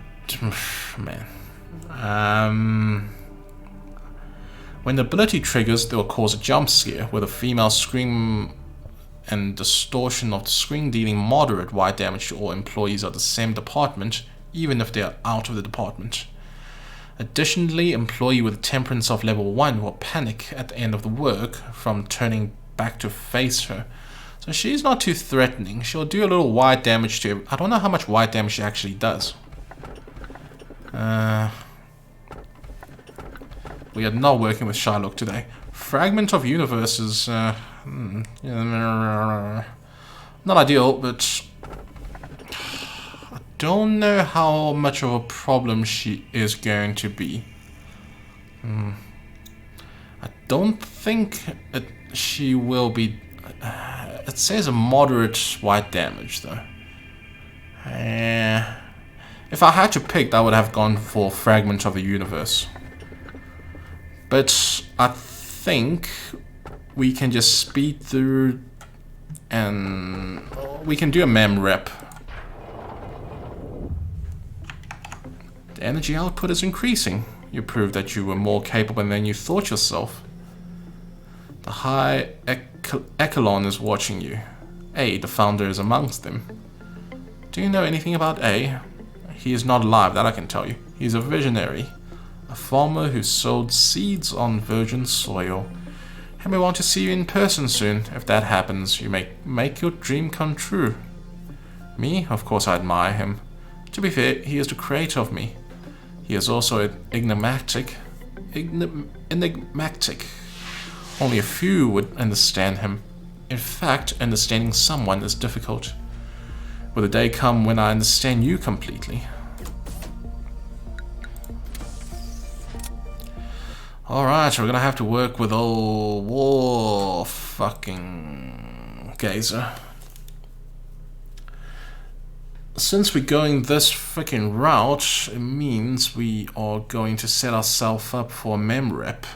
When the ability triggers, they will cause a jump scare with a female scream and distortion of the screen, dealing moderate wide damage to all employees of the same department, even if they are out of the department. Additionally, employee with temperance of level 1 will panic at the end of the work from turning back to face her. So she's not too threatening. She'll do a little wide damage to her. I don't know how much wide damage she actually does. We are not working with Shylock today. Fragment of Universe is not ideal, but I don't know how much of a problem she is going to be. I don't think she will be. It says a moderate wide damage though. If I had to pick, I would have gone for Fragment of the Universe. But I think we can just speed through and we can do a mem rep. The energy output is increasing. You proved that you were more capable than you thought yourself. The high echelon is watching you. A, the founder, is amongst them. Do you know anything about A? He is not alive, that I can tell you. He's a visionary. A farmer who sowed seeds on virgin soil. And we want to see you in person soon. If that happens, you may make your dream come true. Me? Of course I admire him. To be fair, he is the creator of me. He is also enigmatic. Only a few would understand him. In fact, understanding someone is difficult. Will the day come when I understand you completely? Alright, we're gonna have to work with old War fucking Gazer. Since we're going this freaking route, it means we are going to set ourselves up for a mem rep.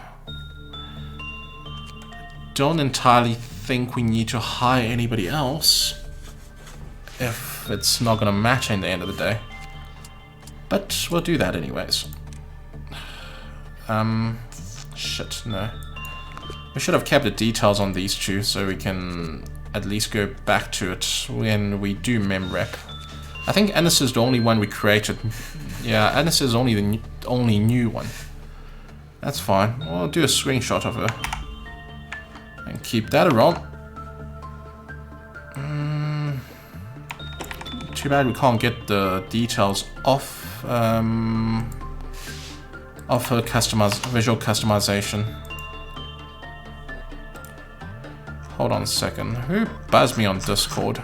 Don't entirely think we need to hire anybody else if it's not gonna match in the end of the day. But we'll do that anyways. Shit, no. We should have kept the details on these two so we can at least go back to it when we do mem rep. I think Ennis is the only one we created. Yeah, Ennis is only the only new one. That's fine. We'll do a screenshot of her. And keep that around. Too bad we can't get the details off her visual customization. Hold on a second. Who buzzed me on Discord?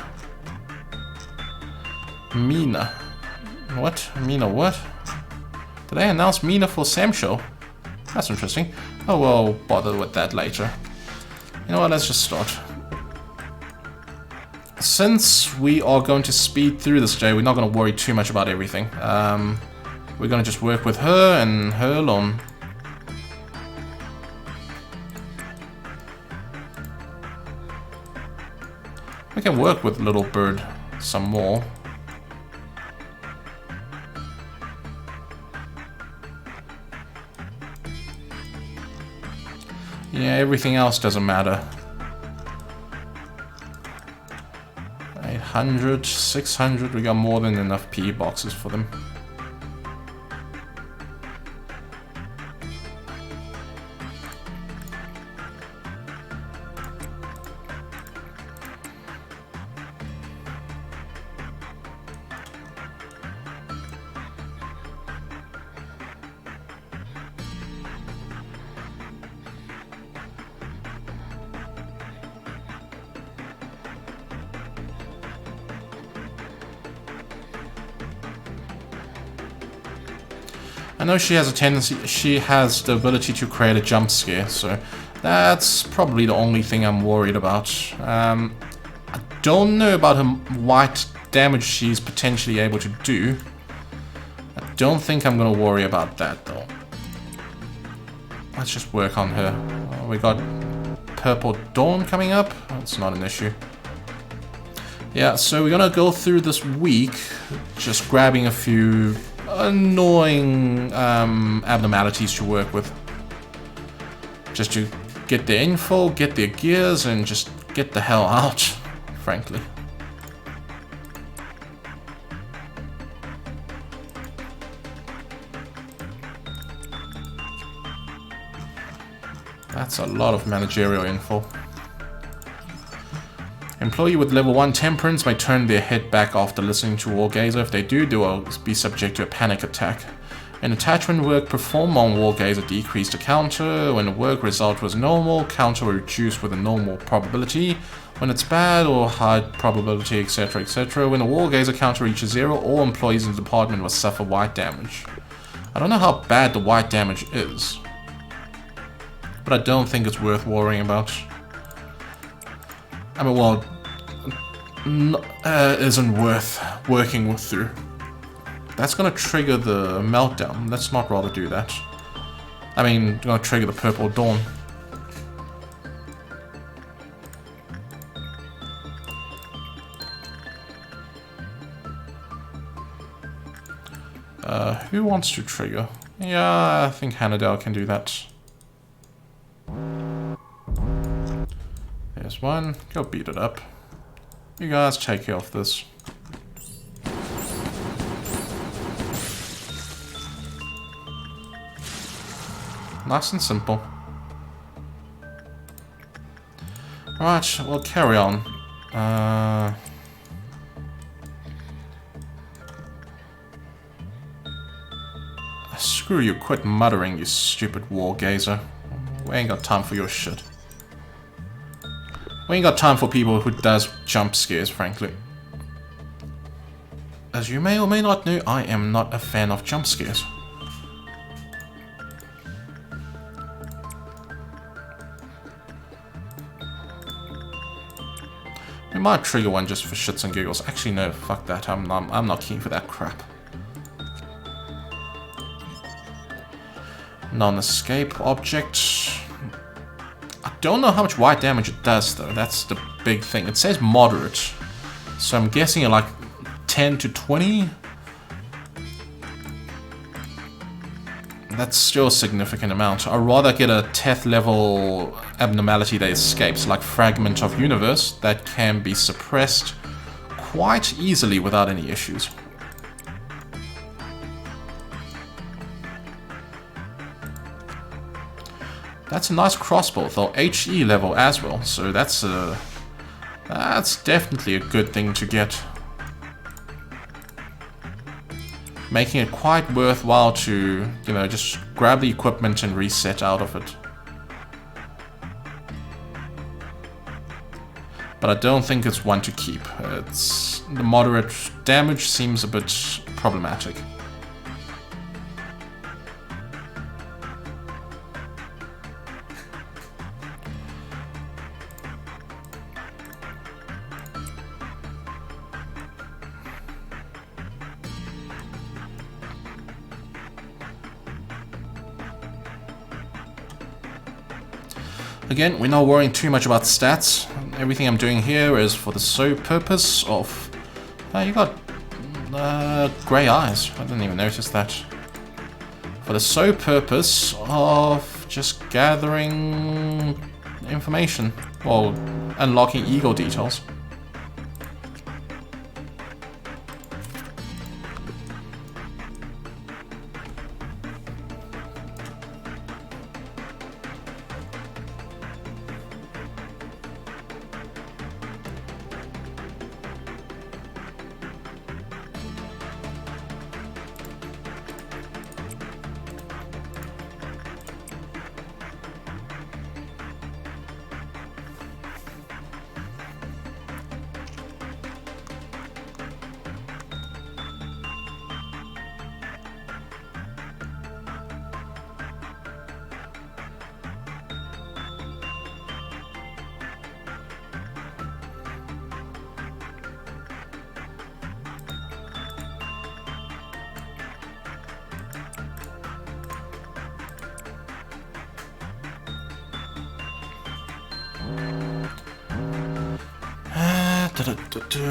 Mina. What? Mina what? Did they announce Mina for Sam Show? That's interesting. Oh, we'll bother with that later. You know what, let's just start. Since we are going to speed through this day, we're not going to worry too much about everything. We're going to just work with her and her alone. can work with Little Bird some more. Yeah, everything else doesn't matter. 800, 600, we got more than enough PE boxes for them. I know she has a tendency, she has the ability to create a jump scare, so that's probably the only thing I'm worried about. I don't know about her white damage she's potentially able to do. I don't think I'm gonna worry about that though. Let's just work on her. We got Purple Dawn coming up. That's not an issue. Yeah, so we're gonna go through this week just grabbing a few annoying abnormalities to work with. Just to get their info, get their gears, and just get the hell out, frankly. That's a lot of managerial info. Employee with level 1 temperance may turn their head back after listening to Wargazer. If they do, they will be subject to a panic attack. When attachment work performed on Wargazer decreased the counter. When the work result was normal, counter will reduce with a normal probability. When it's bad or high probability, etc, etc. When the Wargazer counter reaches 0, all employees in the department will suffer white damage. I don't know how bad the white damage is, but I don't think it's worth worrying about. I mean, well, isn't worth working through. That's gonna trigger the meltdown. Let's not rather do that. I mean, gonna trigger the Purple Dawn. Who wants to trigger? Yeah, I think Hannadale can do that. There's one. Go beat it up. You guys take care of this. Nice and simple. Right, we'll carry on. Screw you, quit muttering, you stupid Wargazer. We ain't got time for your shit. We ain't got time for people who does jump scares, frankly. As you may or may not know, I am not a fan of jump scares. We might trigger one just for shits and giggles. Actually, no, fuck that. I'm not keen for that crap. Non-escape object. I don't know how much white damage it does though, that's the big thing. It says moderate, so I'm guessing at like 10 to 20. That's still a significant amount. I'd rather get a 10th level abnormality that escapes, like Fragment of Universe, that can be suppressed quite easily without any issues. That's a nice crossbow, though HE level as well, so that's definitely a good thing to get. Making it quite worthwhile to, you know, just grab the equipment and reset out of it. But I don't think it's one to keep. The moderate damage seems a bit problematic. Again, we're not worrying too much about stats. everything I'm doing here is for the sole purpose of... you got grey eyes. I didn't even notice that. For the sole purpose of just gathering information. Well, unlocking ego details.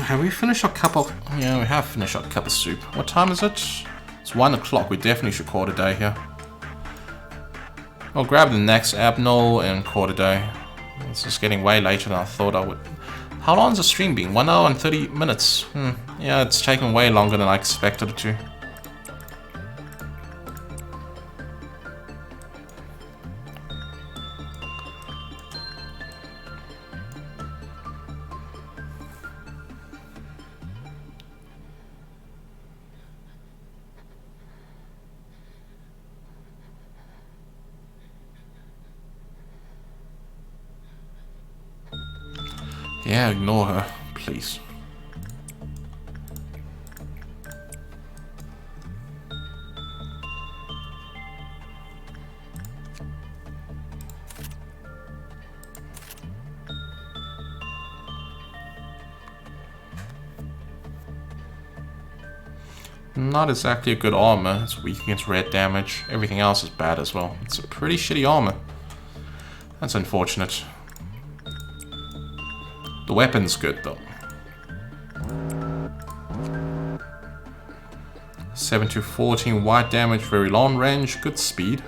Have we finished our cup of... Yeah, we have finished our cup of soup. What time is it? It's 1 o'clock. We definitely should call it a day here. I'll grab the next abnol and call it a day. It's just getting way later than I thought I would. How long has the stream been? 1 hour and 30 minutes. Yeah, it's taken way longer than I expected it to. Yeah, ignore her, please. Not exactly a good armor. It's weak against red damage. Everything else is bad as well. It's a pretty shitty armor. That's unfortunate. The weapon's good though. 7 to 14 wide damage, very long range, good speed.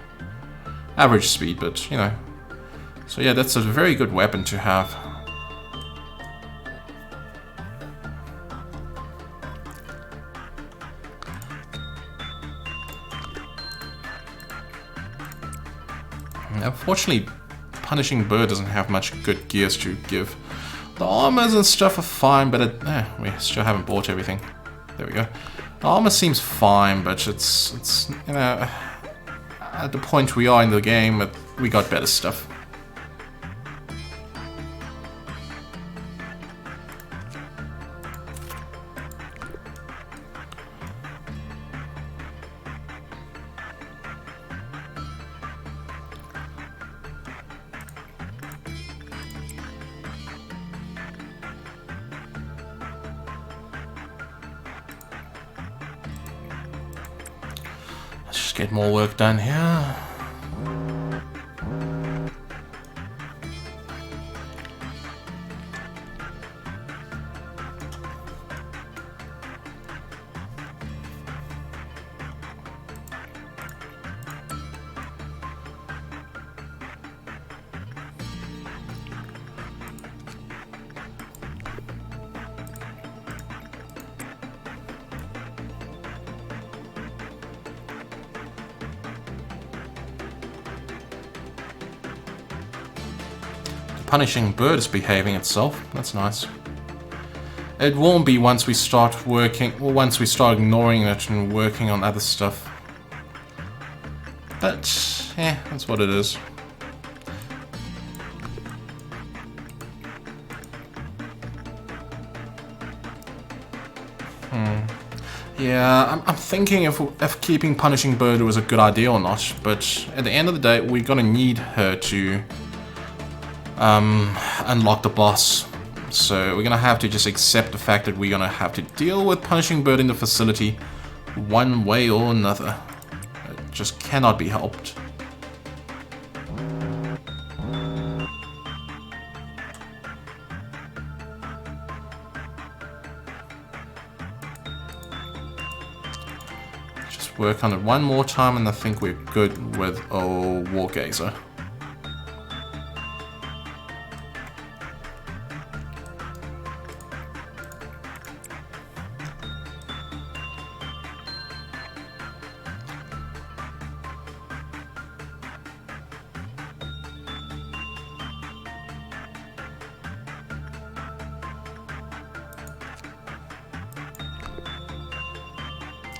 Average speed, but you know. So yeah, that's a very good weapon to have. Unfortunately, Punishing Bird doesn't have much good gears to give. The armors and stuff are fine, but we still haven't bought everything. There we go. The armor seems fine, but it's you know, at the point we are in the game, we got better stuff. Get more work done here. Punishing Bird is behaving itself. That's nice. It won't be once we start working, or once we start ignoring it and working on other stuff. But, yeah, that's what it is. Yeah, I'm thinking if keeping Punishing Bird was a good idea or not, but at the end of the day, we're gonna need her to unlock the boss. So we're gonna have to just accept the fact that we're gonna have to deal with Punishing Bird in the facility one way or another. It just cannot be helped. work on it one more time and I think we're good with Wargazer.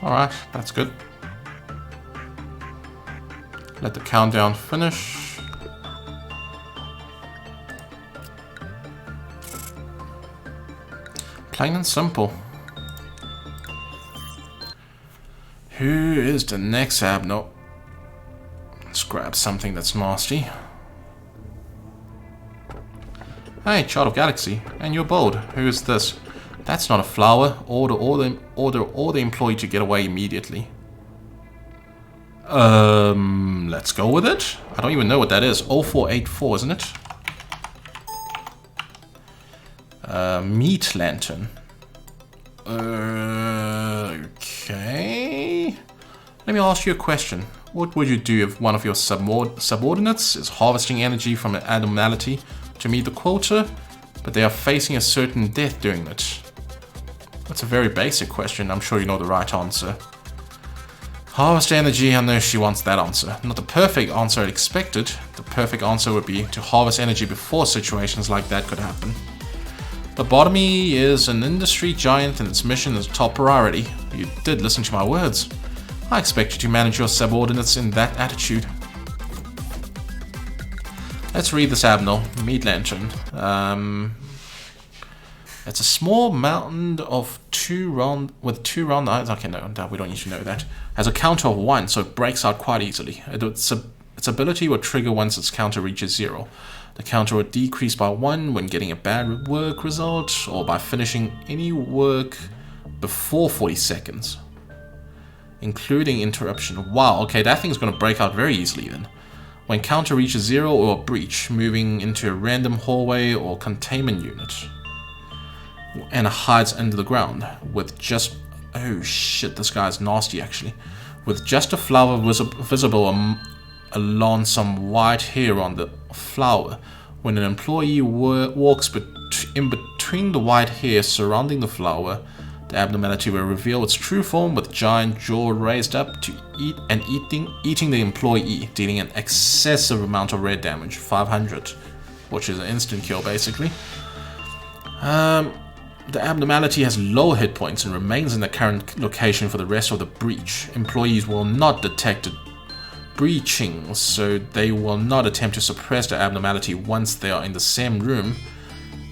Alright, that's good. Let the countdown finish. Plain and simple. Who is the next Abno? Let's grab something that's nasty. Hey, Child of Galaxy, and you're bold. Who is this? That's not a flower. Order all the employee to get away immediately. Let's go with it. I don't even know what that is. 0484, isn't it? Meat lantern. Okay. Let me ask you a question. What would you do if one of your subordinates is harvesting energy from an abnormality to meet the quota, but they are facing a certain death doing it? That's a very basic question. I'm sure you know the right answer. Harvest energy, I know she wants that answer. Not the perfect answer I'd expected. The perfect answer would be to harvest energy before situations like that could happen. Lobotomy is an industry giant and its mission is top priority. You did listen to my words. I expect you to manage your subordinates in that attitude. Let's read this Abnel. Meat Lantern. It's a small mountain of two round eyes. Okay, no, we don't need to know that. Has a counter of 1, so it breaks out quite easily. Its ability will trigger once its counter reaches 0. The counter will decrease by 1 when getting a bad work result, or by finishing any work before 40 seconds, including interruption. Wow, okay, that thing's going to break out very easily then. When counter reaches 0 or a breach, moving into a random hallway or containment unit, and hides under the ground with just... Oh shit, this guy's nasty actually. With just a flower visible along some white hair on the flower. When an employee walks in between the white hair surrounding the flower, the abnormality will reveal its true form with giant jaw raised up to eating the employee, dealing an excessive amount of red damage, 500, which is an instant kill basically. The abnormality has low hit points and remains in the current location for the rest of the breach. Employees will not detect it breaching, so they will not attempt to suppress the abnormality once they are in the same room,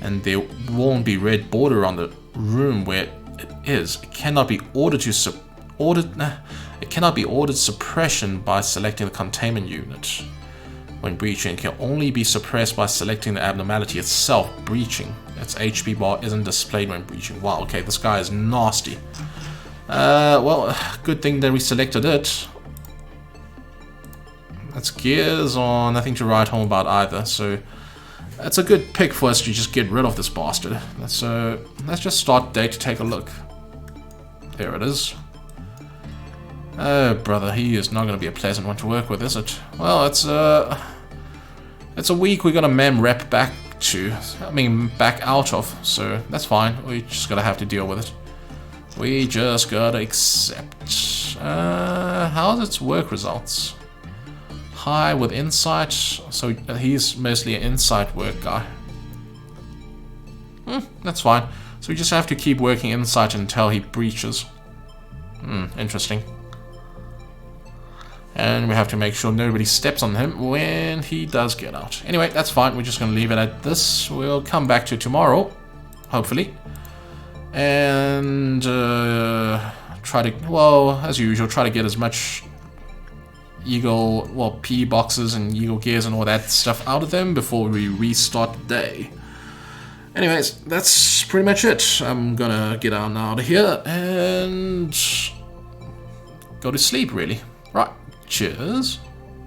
and there won't be red border on the room where it is. It cannot be ordered suppression by selecting the containment unit. When breaching, it can only be suppressed by selecting the abnormality itself breaching. Its HP bar isn't displayed when breaching. Wow, okay, this guy is nasty. Well, good thing that we selected it. That's gears or nothing to write home about either, so that's a good pick for us to just get rid of this bastard. Let's just start day to take a look. There it is. Oh, brother, he is not going to be a pleasant one to work with, is it? Well, it's a week we got a mem rep back out of, so that's fine. We just gotta have to deal with it. We just gotta accept. How's its work results? High with insight, so he's mostly an insight work guy. That's fine. So we just have to keep working insight until he breaches. Interesting. And we have to make sure nobody steps on him when he does get out. Anyway, that's fine. We're just going to leave it at this. We'll come back to tomorrow, hopefully. And try to, well, as usual, try to get as much Eagle, well, P boxes and Eagle gears and all that stuff out of them before we restart the day. Anyways, that's pretty much it. I'm going to get on out of here and go to sleep, really. Right. Cheers.